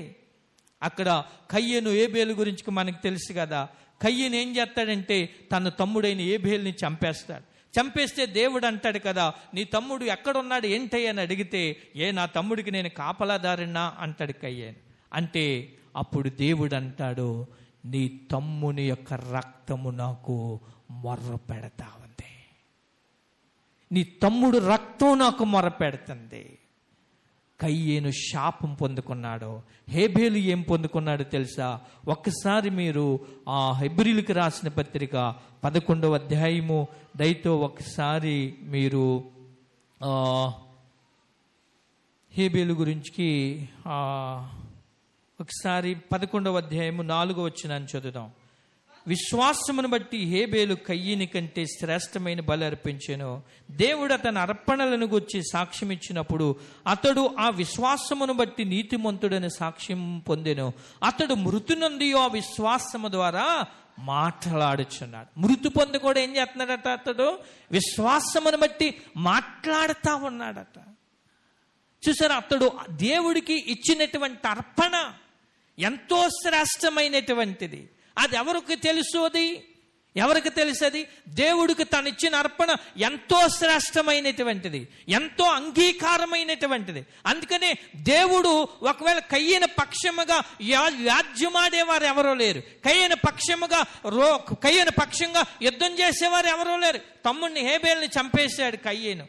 అక్కడ కయ్యను ఏబేలు గురించి మనకు తెలుసు కదా. కయ్యను ఏం చేస్తాడంటే తన తమ్ముడైన ఏబేలుని చంపేస్తాడు. చంపేస్తే దేవుడు అంటాడు కదా, నీ తమ్ముడు ఎక్కడున్నాడు ఏంటయ్యని అడిగితే, నా తమ్ముడికి నేను కాపలాదారినా అంటాడు కయ్యను. అంటే అప్పుడు దేవుడు అంటాడు, నీ తమ్ముని యొక్క రక్తము నాకు మొర్ర పెడతా ఉంది, నీ తమ్ముడు రక్తం నాకు మొర్ర పెడుతుంది. కయ్యేను శాపం పొందుకున్నాడు, హేబేలు ఏం పొందుకున్నాడు తెలుసా? ఒక్కసారి మీరు ఆ హెబ్రీయులకు రాసిన పత్రిక 11వ అధ్యాయము దయతో ఒకసారి మీరు హేబేలు గురించి ఒకసారి 11వ అధ్యాయము 4వ వచనాన్ని చదువుదాం. విశ్వాసమును బట్టి హేబేలు కయ్యని కంటే శ్రేష్టమైన బలి అర్పించెను. దేవుడు అతని అర్పణలను గురించి సాక్ష్యం ఇచ్చినప్పుడు అతడు ఆ విశ్వాసమును బట్టి నీతిమంతుడని సాక్ష్యం పొందెను. అతడు మృతి నుండి ఆ విశ్వాసము ద్వారా మాట్లాడుచున్నాడు. మృతి పొంది కూడా ఏం చేస్తున్నాడట? అతడు విశ్వాసమును బట్టి మాట్లాడుతూ ఉన్నాడట. చూసారా, అతడు దేవుడికి ఇచ్చినటువంటి అర్పణ ఎంతో శ్రేష్టమైనటువంటిది. అది ఎవరికి తెలుసు? అది ఎవరికి తెలుసది? దేవుడికి తనిచ్చిన అర్పణ ఎంతో శ్రేష్టమైనటువంటిది, ఎంతో అంగీకారమైనటువంటిది. అందుకనే దేవుడు ఒకవేళ కయ్యన పక్షముగా వ్యాజ్యమాడేవారు ఎవరో లేరు, కయ్యన పక్షంగా యుద్ధం చేసేవారు ఎవరో లేరు. తమ్ముడిని హేబేల్ని చంపేశాడు కయ్యను.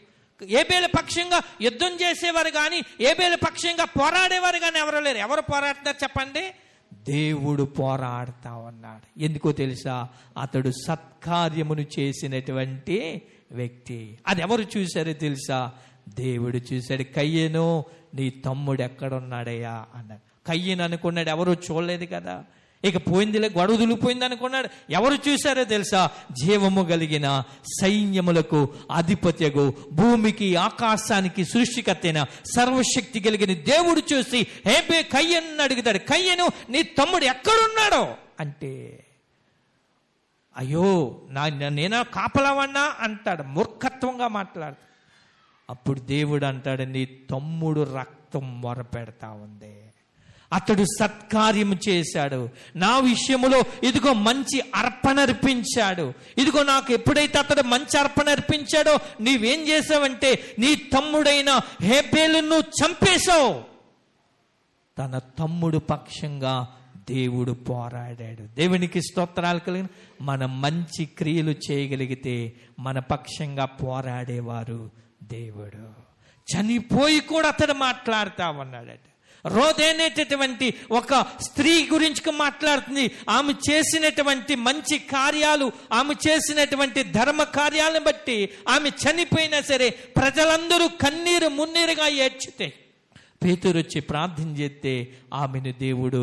ఏబేల పక్షంగా యుద్ధం చేసేవారు కానీ, ఏబేల పక్షంగా పోరాడేవారు కానీ ఎవరో లేరు. ఎవరు పోరాడుతున్నారు చెప్పండి? దేవుడు పోరాడుతా ఉన్నాడు. ఎందుకో తెలుసా? అతడు సత్కార్యమును చేసినటువంటి వ్యక్తి. అది ఎవరు చూశారో తెలుసా? దేవుడు చూశాడు. కయ్యను, నీ తమ్ముడు ఎక్కడున్నాడయ్యా అన్నాడు. కయ్యను అనుకున్నాడు, ఎవరు చూడలేదు కదా. ఇక పోయిందిలే, గొడవదులిపోయింది అనుకున్నాడు. ఎవరు చూశారో తెలుసా? జీవము కలిగిన సైన్యములకు అధిపత్యగు, భూమికి ఆకాశానికి సృష్టికర్తైన సర్వశక్తి కలిగిన దేవుడు చూసి కయ్యను అడుగుతాడు, కయ్యను నీ తమ్ముడు ఎక్కడున్నాడో అంటే, అయ్యో నేనా కాపలావన్నా అంటాడు, మూర్ఖత్వంగా మాట్లాడు. అప్పుడు దేవుడు అంటాడు, నీ తమ్ముడు రక్తం మొరపెడతా ఉంది, అతడు సత్కార్యము చేశాడు, నా విషయములో ఇదిగో మంచి అర్పణ అర్పించాడు. ఇదిగో నాకు ఎప్పుడైతే అతడు మంచి అర్పణ అర్పించాడో నీవేం చేసావంటే నీ తమ్ముడైన హేబేలును చంపేశావు. తన తమ్ముడు పక్షంగా దేవుడు పోరాడాడు. దేవునికి స్తోత్రాలు కలిగిన. మనం మంచి క్రియలు చేయగలిగితే మన పక్షంగా పోరాడేవారు దేవుడు. చనిపోయి కూడా అతడు మాట్లాడుతా ఉన్నాడట. రోదేనేటటువంటి ఒక స్త్రీ గురించి మాట్లాడుతుంది. ఆమె చేసినటువంటి మంచి కార్యాలు, ఆమె చేసినటువంటి ధర్మ కార్యాలను బట్టి ఆమె చనిపోయినా సరే ప్రజలందరూ కన్నీరు మున్నీరుగా ఏడ్చితే పేతురు వచ్చి ప్రార్థన చేస్తే ఆమెను దేవుడు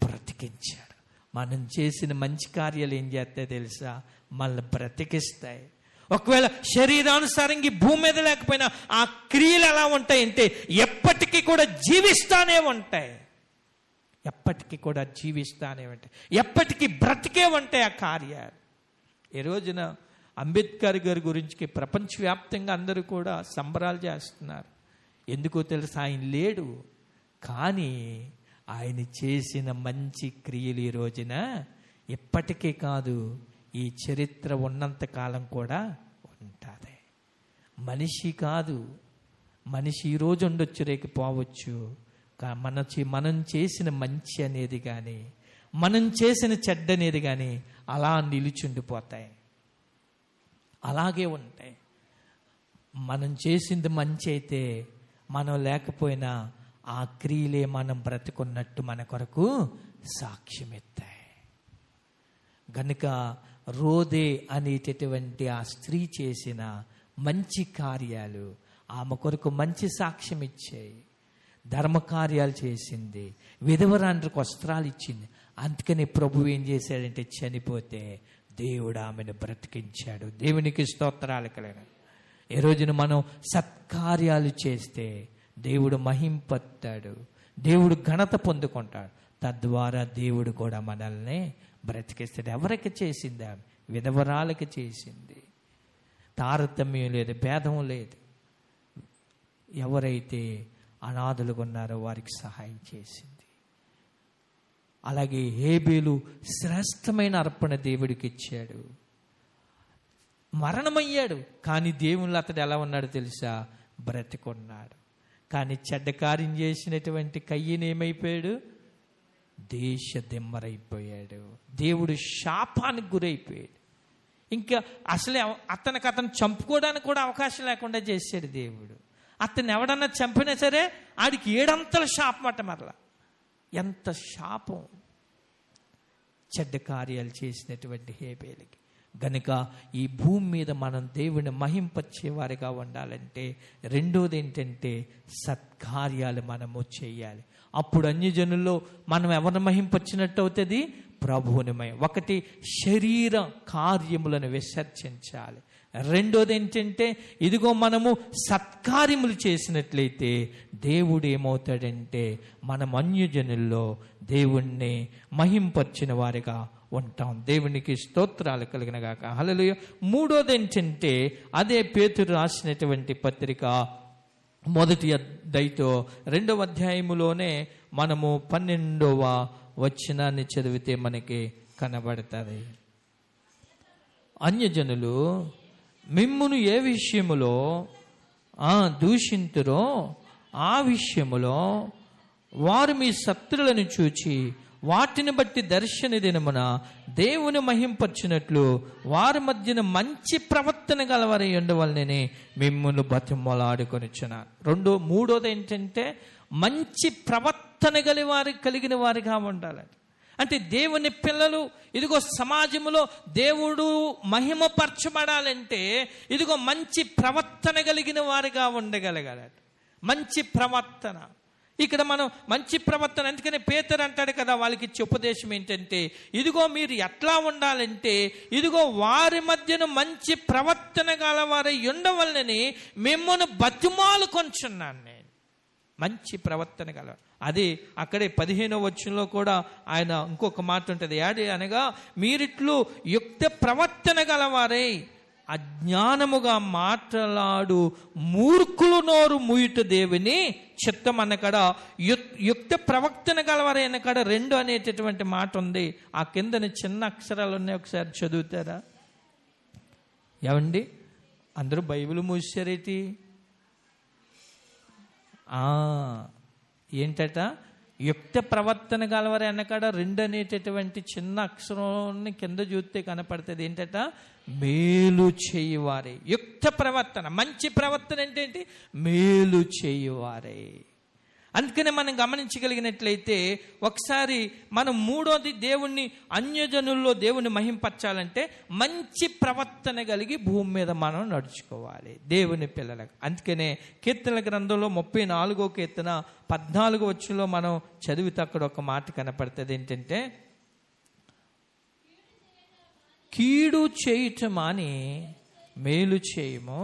బ్రతికించాడు. మనం చేసిన మంచి కార్యాలు ఏం చేస్తాయి తెలుసా? మనల్ని బ్రతికిస్తాయి. ఒకవేళ శరీరానుసారంగా భూమి మీద లేకపోయినా ఆ క్రియలు ఎలా ఉంటాయంటే ఎప్పటికీ కూడా జీవిస్తానే ఉంటాయి, ఎప్పటికీ కూడా జీవిస్తానే ఉంటాయి, ఎప్పటికీ బ్రతికే ఉంటాయి ఆ కార్యాలు. ఈ రోజున అంబేద్కర్ గారి గురించి ప్రపంచవ్యాప్తంగా అందరూ కూడా సంబరాలు చేస్తున్నారు. ఎందుకో తెలుసా? ఆయన లేడు, కానీ ఆయన చేసిన మంచి క్రియలు ఈ రోజున ఎప్పటికీ కాదు, ఈ చరిత్ర ఉన్నంత కాలం కూడా ఉంటుంది. మనిషి కాదు, మనిషి ఈరోజు ఉండొచ్చు, రేపు పోవచ్చు. మనం చేసిన మంచి అనేది కానీ, మనం చేసిన చెడ్డ అనేది కానీ అలా నిలుచుండిపోతాయి, అలాగే ఉంటాయి. మనం చేసింది మంచి అయితే మనం లేకపోయినా ఆ క్రియలే మనం బ్రతుకున్నట్టు మన కొరకు సాక్ష్యమిస్తాయి. గనుక రోదే అనేటటువంటి ఆ స్త్రీ చేసిన మంచి కార్యాలు ఆమె కొరకు మంచి సాక్ష్యం ఇచ్చాయి. ధర్మకార్యాలు చేసింది, విధవరాండ్రికి వస్త్రాలు ఇచ్చింది. అందుకని ప్రభు ఏం చేశాడంటే చనిపోతే దేవుడు ఆమెను బ్రతికించాడు. దేవునికి స్తోత్రాలు కలిగిన. ఈ రోజున మనం సత్కార్యాలు చేస్తే దేవుడు మహింపొందుతాడు, దేవుడు ఘనత పొందుకుంటాడు. తద్వారా దేవుడు కూడా మనల్ని బ్రతికిస్తాడు. ఎవరికి చేసింది? విధవరాలకి చేసింది. తారతమ్యం లేదు, భేదం లేదు. ఎవరైతే అనాథలుగా ఉన్నారో వారికి సహాయం చేసింది. అలాగే హేబేలు శ్రేష్టమైన అర్పణ దేవుడికి ఇచ్చాడు. మరణమయ్యాడు, కానీ దేవుళ్ళు అతడు ఎలా ఉన్నాడు తెలుసా? బ్రతికున్నాడు. కానీ చెడ్డ కార్యం చేసినటువంటి కయ్యను ఏమైపోయాడు? దేశ దిమ్మరైపోయాడు. దేవుడు శాపానికి గురైపోయాడు. ఇంకా అసలే అతను చంపుకోవడానికి కూడా అవకాశం లేకుండా చేశాడు దేవుడు. అతను ఎవడన్నా చంపినా సరే ఆడికి 7 అంతల శాపం అట. మరలా ఎంత శాపం చెడ్డ కార్యాలు చేసినటువంటి హేబేలుకి. గనుక ఈ భూమి మీద మనం దేవుని మహింపచ్చేవారిగా ఉండాలంటే రెండోది ఏంటంటే సత్కార్యాలు మనము చేయాలి. అప్పుడు అన్యజనుల్లో మనం ఎవరిని మహింపచ్చినట్టు అవుతుంది? ప్రభువుని ఒకటి శరీర కార్యములను విసర్జించాలి. రెండోది ఏంటంటే ఇదిగో మనము సత్కార్యములు చేసినట్లయితే దేవుడు ఏమవుతాడంటే మనం అన్యజనుల్లో దేవుణ్ణి మహింపర్చిన వారిగా ఉంటాం. దేవునికి స్తోత్రాలు కలిగిన గాక. హల్లెలూయా. మూడోది ఏంటంటే అదే పేతురు రాసినటువంటి పత్రిక 1వ అధ్యాయంతో 2వ అధ్యాయములోనే మనము 12వ వచనాన్ని చదివితే మనకి కనబడుతుంది. అన్యజనులు మిమ్మును ఏ విషయములో దూషింతురో ఆ విషయములో వారు మీ శత్రులను చూచి వాటిని బట్టి దర్శన దినమున దేవుని మహింపరచినట్లు వారి మధ్యన మంచి ప్రవర్తన గలవారై ఉండవలనని మిమ్మును బతిమలాడుకొనిచున్నారు. మూడోది ఏంటంటే మంచి ప్రవర్తన కలిగిన వారిగా ఉండాలండి. అంటే దేవుని పిల్లలు ఇదిగో సమాజంలో దేవుడు మహిమపరచబడాలంటే ఇదిగో మంచి ప్రవర్తన కలిగిన వారిగా ఉండగలగాలి. మంచి ప్రవర్తన, ఇక్కడ మనం మంచి ప్రవర్తన, అందుకనే పేతురు అంటాడు కదా, వాళ్ళకి ఇచ్చే ఉపదేశం ఏంటంటే ఇదిగో మీరు ఎట్లా ఉండాలంటే ఇదిగో వారి మధ్యన మంచి ప్రవర్తన గలవారై ఉండవలనని మిమ్మల్ని బతిమాలు కొంచున్నాను నేను. మంచి ప్రవర్తన గల, అది అక్కడే 15వ వచనంలో కూడా ఆయన ఇంకొక మాట ఉంటుంది, అనగా మీరిట్లు యుక్త ప్రవర్తన గలవారై అజ్ఞానముగా మాట్లాడు మూర్ఖులు నోరు మూయుట దేవుని చిత్తం అన్నకాడ యుక్త ప్రవర్తన గలవారై అన్నకాడ 2 అనేటటువంటి మాట ఉంది. ఆ కిందని చిన్న అక్షరాలు ఉన్నాయి, ఒకసారి చదువుతారా ఏమండి? అందరూ బైబిల్ మూసారేటి? ఏంటట? యుక్త ప్రవర్తన గలవారే అన్నకాడ 2 అనేటటువంటి చిన్న అక్షరాన్ని కింద చూస్తే కనపడుతుంది. ఏంటట? మేలు చేయువారే. యుక్త ప్రవర్తన, మంచి ప్రవర్తన అంటే ఏంటి? మేలు చేయువారే. అందుకనే మనం గమనించగలిగినట్లయితే ఒకసారి మనం మూడోది, దేవుణ్ణి అన్యజనుల్లో దేవుని మహింపరచాలంటే మంచి ప్రవర్తన కలిగి భూమి మీద మనం నడుచుకోవాలి దేవుని పిల్లలకు. అందుకనే కీర్తనల గ్రంథంలో 34వ కీర్తన 14వ వచనంలో మనం చదివితే అక్కడ ఒక మాట కనపడుతుంది. ఏంటంటే కీడు చేయటం అని మేలు చేయము,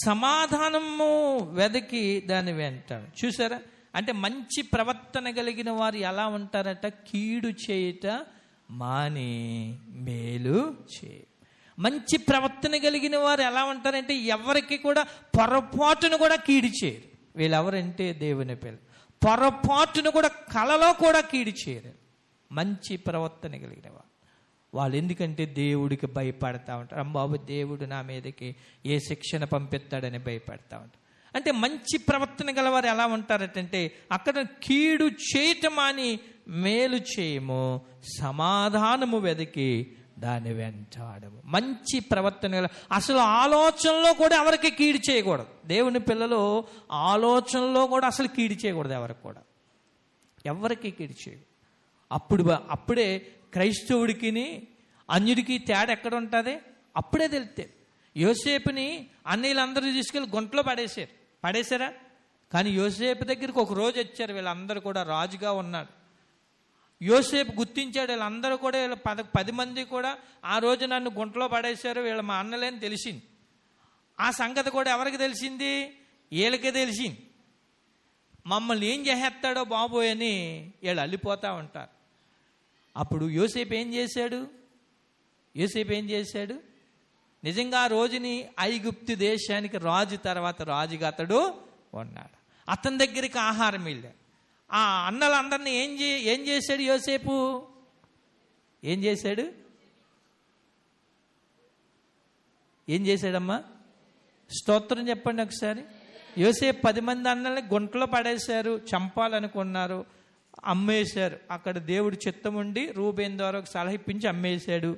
సమాధానము వెదకి దాన్ని వెంటాడు. చూసారా? అంటే మంచి ప్రవర్తన కలిగిన వారు ఎలా ఉంటారట? కీడు చేయుట మాని మేలు చేయ. మంచి ప్రవర్తన కలిగిన వారు ఎలా ఉంటారంటే ఎవరికి కూడా పొరపాటును కూడా కీడు చేయరు. వీళ్ళెవరంటే దేవుని పిల్లలు. పొరపాటును కూడా కలలో కూడా కీడు చేయరు. మంచి ప్రవర్తన కలిగిన వారు వాళ్ళు. ఎందుకంటే దేవుడికి భయపడతా ఉంటారు. అమ్మాబు దేవుడు నా మీదకి ఏ శిక్షణ పంపిస్తాడని భయపడతా ఉంటారు. అంటే మంచి ప్రవర్తన గలవారు ఎలా ఉంటారటంటే అక్కడ కీడు చేయటం అని మేలు చేయము, సమాధానము వెతికి దాన్ని వెంటాడము. మంచి ప్రవర్తన గల, అసలు ఆలోచనలో కూడా ఎవరికి కీడు చేయకూడదు. దేవుని పిల్లలు ఆలోచనలో కూడా అసలు కీడు చేయకూడదు. ఎవరికి కీడు చేయకూడదు. అప్పుడే క్రైస్తవుడికి అన్యుడికి తేడా ఎక్కడ ఉంటుంది? అప్పుడే తెలితే. యోసేపుని అన్నయ్యలందరూ తీసుకెళ్ళి గుంటలో పడేశారా? కానీ యోసేపు దగ్గరికి ఒక రోజు వచ్చారు. వీళ్ళందరూ కూడా రాజుగా ఉన్నాడు. యోసేపు గుర్తించాడు. వీళ్ళందరూ కూడా 10 మంది కూడా ఆ రోజు నన్ను గుంటలో పడేశారు, వీళ్ళ మా అన్నలేని తెలిసింది. ఆ సంగతి కూడా ఎవరికి తెలిసింది? వీళ్ళకే తెలిసింది. మమ్మల్ని ఏం చేసేస్తాడో బాబోయ్ అని వీళ్ళు అల్లిపోతూ ఉంటారు. అప్పుడు యోసేపు ఏం చేశాడు? నిజంగా ఆ రోజుని ఐగుప్తు దేశానికి రాజు తర్వాత రాజుగా అతడు ఉన్నాడు. అతని దగ్గరికి ఆహారం వెళ్ళాడు. ఆ అన్నలందరినీ ఏం చేశాడు యోసేపు? ఏం చేశాడమ్మా? స్తోత్రం చెప్పండి ఒకసారి. యోసేపు 10 మంది అన్నల్ని గుంటలో పడేశారు, చంపాలనుకున్నారు, అమ్మేశారు. అక్కడ దేవుడి చిత్తం ఉండి రూబేన్ ద్వారా ఒక సలహా ఇప్పించి అమ్మేశాడు.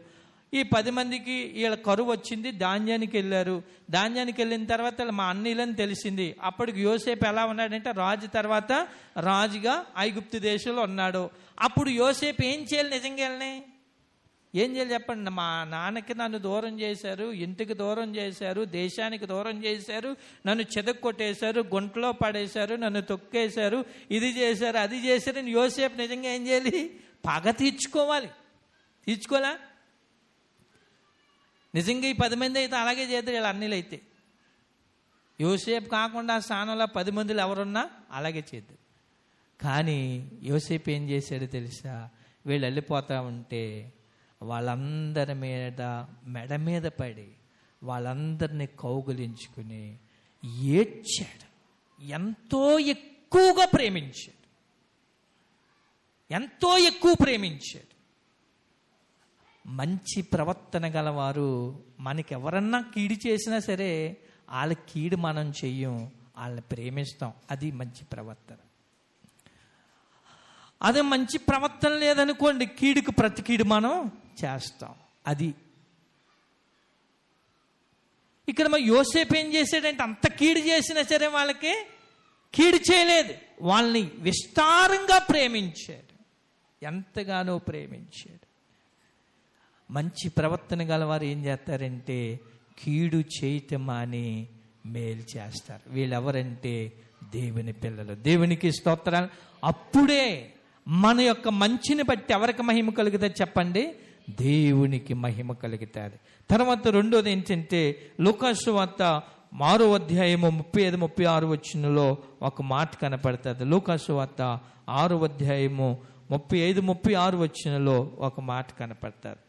ఈ 10 మందికి వీళ్ళ కరువు వచ్చింది, ధాన్యానికి వెళ్ళారు. ధాన్యానికి వెళ్ళిన తర్వాత మా అన్నీలని తెలిసింది. అప్పటికి యోసేపు ఎలా ఉన్నాడంటే రాజు తర్వాత రాజుగా ఐగుప్తు దేశంలో ఉన్నాడు. అప్పుడు యోసేపు ఏం చేయాలి? నిజంగా ఏం చేయాలి చెప్పండి? మా నాన్నకి నన్ను దూరం చేశారు, ఇంటికి దూరం చేశారు, దేశానికి దూరం చేశారు, నన్ను చెదక్కొట్టేశారు, గుంటలో పడేశారు, నన్ను తొక్కేశారు, ఇది చేశారు, అది చేశారు. యోసేపు నిజంగా ఏం చేయాలి? పగ తీర్చుకోలా? నిజంగా ఈ 10 మంది అయితే అలాగే చేద్దరు. వీళ్ళ అన్నీలు అయితే యోసేపు కాకుండా ఆ స్థానంలో 10 మందిలో ఎవరున్నా అలాగే చేద్దరు. కానీ యోసేపు ఏం చేశాడో తెలుసా? వీళ్ళు వెళ్ళిపోతూ ఉంటే వాళ్ళందరి మెడ మీద పడి వాళ్ళందరినీ కౌగులించుకుని ఏడ్చాడు. ఎంతో ఎక్కువ ప్రేమించాడు. మంచి ప్రవర్తన గలవారు మనకెవరన్నా కీడు చేసినా సరే వాళ్ళ కీడు మనం చెయ్యం, వాళ్ళని ప్రేమిస్తాం. అది మంచి ప్రవర్తన. అదే మంచి ప్రవర్తన లేదనుకోండి, కీడుకు ప్రతి కీడు మనం చేస్తాం. అది ఇక్కడ మా యోసేపు ఏం చేశాడంటే, అంత కీడు చేసినా సరే వాళ్ళకి కీడు చేయలేదు, వాళ్ళని విస్తారంగా ప్రేమించాడు, ఎంతగానో ప్రేమించాడు. మంచి ప్రవర్తన గలవారు ఏం చేస్తారంటే కీడు చేయటం మాని మేలు చేస్తారు. వీళ్ళెవరంటే దేవుని పిల్లలు. దేవునికి స్తోత్రాలు. అప్పుడే మన యొక్క మంచిని బట్టి ఎవరికి మహిమ కలుగుతుంది చెప్పండి? దేవునికి మహిమ కలుగుతుంది. తర్వాత రెండోది ఏంటంటే లూకాసు వార్త 6వ అధ్యాయము 35-36 వచనంలో ఒక మాట కనపడుతుంది. లూకాసు వార్త 6వ అధ్యాయము 35-36 వచనంలో ఒక మాట కనపడుతుంది.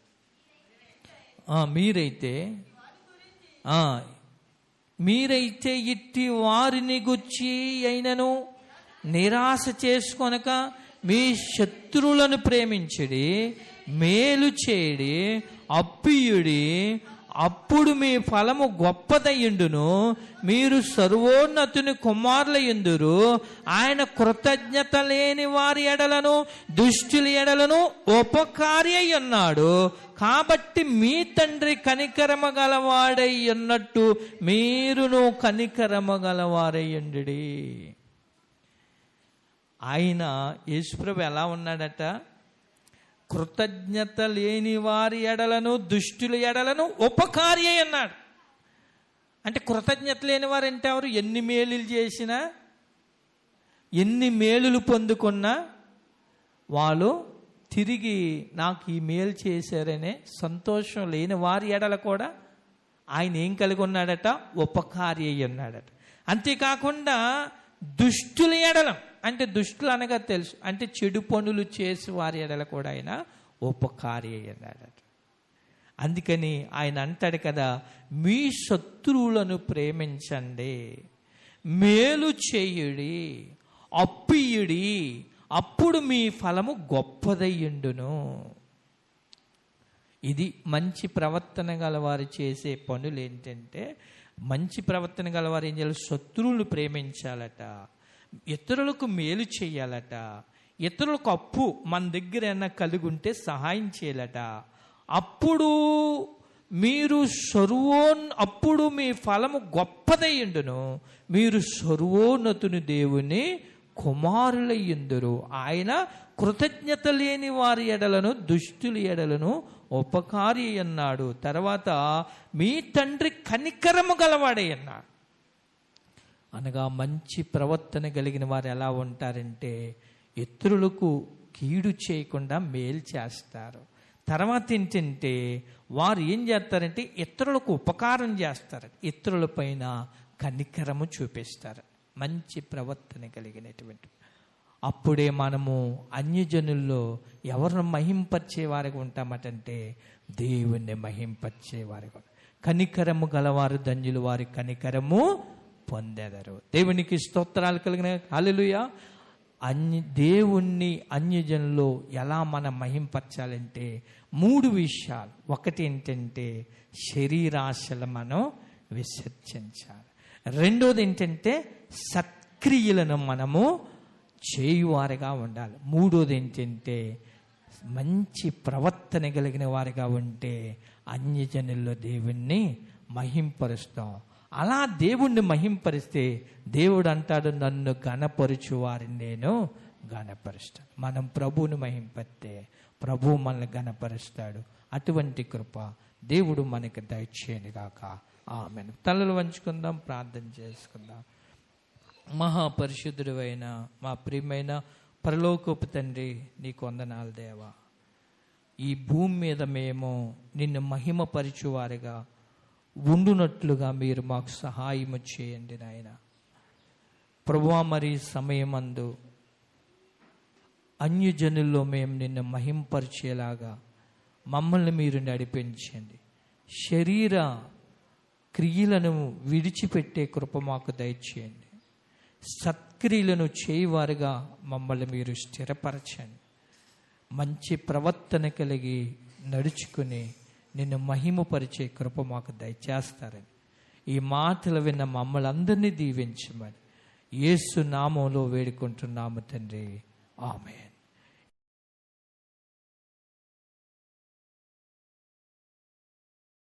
మీరైతే ఇట్టి వారిని గుచ్చి అయినను నిరాశ చేసుకొనక మీ శత్రువులను ప్రేమించుడి, మేలు చేయడి, అప్పియుడి, అప్పుడు మీ ఫలము గొప్పదయ్యుండును, మీరు సర్వోన్నతుని కుమారులయ్యుందురు. ఆయన కృతజ్ఞత లేని వారి ఎడలను దుష్టుల ఎడలను ఉపకారి అయి ఉన్నాడు. కాబట్టి మీ తండ్రి కనికరమ గలవాడై ఉన్నట్టు మీరును కనికరమ గలవారయ్యుండుడి. ఆయన యేసుప్రభు ఎలా ఉన్నాడట? కృతజ్ఞత లేని వారి ఎడలను దుష్టుల ఎడలను ఉపకారి అయి అన్నాడు. అంటే కృతజ్ఞత లేని వారు అంటే ఎవరు? ఎన్ని మేలులు చేసినా, ఎన్ని మేలులు పొందుకున్నా వాళ్ళు తిరిగి నాకు ఈ మేలు చేశారనే సంతోషం లేని వారి ఎడల కూడా ఆయన ఏం కలిగి ఉన్నాడట? ఉపకారి అయి ఉన్నాడట. అంతేకాకుండా దుష్టుల ఎడలం, అంటే దుష్టులు అనగా తెలుసు, అంటే చెడు పనులు చేసి వారి ఎడల కూడా ఆయన ఉపకారి అన్నాడట. అందుకని ఆయన అంటాడు కదా, మీ శత్రువులను ప్రేమించండి, మేలు చేయుడి, అప్పియుడి, అప్పుడు మీ ఫలము గొప్పదయ్యుండును. ఇది మంచి ప్రవర్తన గలవారు చేసే పనులు. ఏంటంటే మంచి ప్రవర్తన గలవారు ఏం చేయాలి? శత్రువులు ప్రేమించాలట, ఇతరులకు మేలు చేయాలట, ఇతరులకు అప్పు మన దగ్గర ఏమైనా కలిగి ఉంటే సహాయం చేయాలట. అప్పుడు మీ ఫలము గొప్పదయ్యుండును, మీరు సర్వోన్నతుని దేవుని కుమారులయ్యుందురు. ఆయన కృతజ్ఞత లేని వారి ఎడలను దుష్టుల ఎడలను ఉపకారి అన్నాడు. తర్వాత మీ తండ్రి కనికరము గలవాడై అన్నాడు. అనగా మంచి ప్రవర్తన కలిగిన వారు ఎలా ఉంటారంటే ఇతరులకు కీడు చేయకుండా మేలు చేస్తారు. తర్వాత ఏంటంటే వారు ఏం చేస్తారంటే ఇతరులకు ఉపకారం చేస్తారు, ఇతరుల పైన కనికరము చూపిస్తారు. మంచి ప్రవర్తన కలిగినటువంటి అప్పుడే మనము అన్యజనుల్లో ఎవరిని మహింపరిచేవారిగా ఉంటామటంటే దేవుణ్ణి మహింపరిచేవారిగా. కనికరము గలవారు ధన్యులు, వారి కనికరము పొందెదరు. దేవునికి స్తోత్రాలు కలిగిన. హల్లెలూయా. దేవుణ్ణి అన్యజనుల్లో ఎలా మనం మహింపరచాలంటే 3 విషయాలు. ఒకటి ఏంటంటే శరీరాశలు మనం విసర్జించాలి. రెండోది ఏంటంటే సత్క్రియలను మనము చేయువారిగా ఉండాలి. మూడోది ఏంటంటే మంచి ప్రవర్తన కలిగిన వారిగా ఉంటే అన్యజనుల్లో దేవుణ్ణి మహింపరుస్తాం. అలా దేవుణ్ణి మహింపరిస్తే దేవుడు అంటాడు, నన్ను గణపరుచు వారిని నేను గణపరుస్తాను. మనం ప్రభువుని మహింపరిస్తే ప్రభువు మనల్ని గణపరుస్తాడు. అటువంటి కృప దేవుడు మనకి దయచేయనుగాక. ఆమేన్. తలలు వంచుకుందాం, ప్రార్థన చేసుకుందాం. మహాపరిశుద్ధుడు అయిన మా ప్రియమైన పరలోకపు తండ్రి, నీకు వందనాలు దేవా. ఈ భూమి మీద మేము నిన్ను మహిమపరచువారిగా ఉండునట్లుగా మీరు మాకు సహాయము చేయండి నాయన. ప్రభువా, మరి సమయమందు అన్యజనుల్లో మేము నిన్ను మహింపరిచేలాగా మమ్మల్ని మీరు నడిపించండి. శరీర క్రియలను విడిచిపెట్టే కృప మాకు దయచేయండి. సత్క్రియలను చేయవారుగా మమ్మల్ని మీరు స్థిరపరచండి. మంచి ప్రవర్తన కలిగి నడుచుకుని నిన్ను మహిమపరిచే కృప మాకు దయచేస్తారని, ఈ మాటలు విన్న మమ్మల్ని అందరినీ దీవించమని యేసు నామంలో వేడుకుంటున్నాము తండ్రి. ఆమేన్.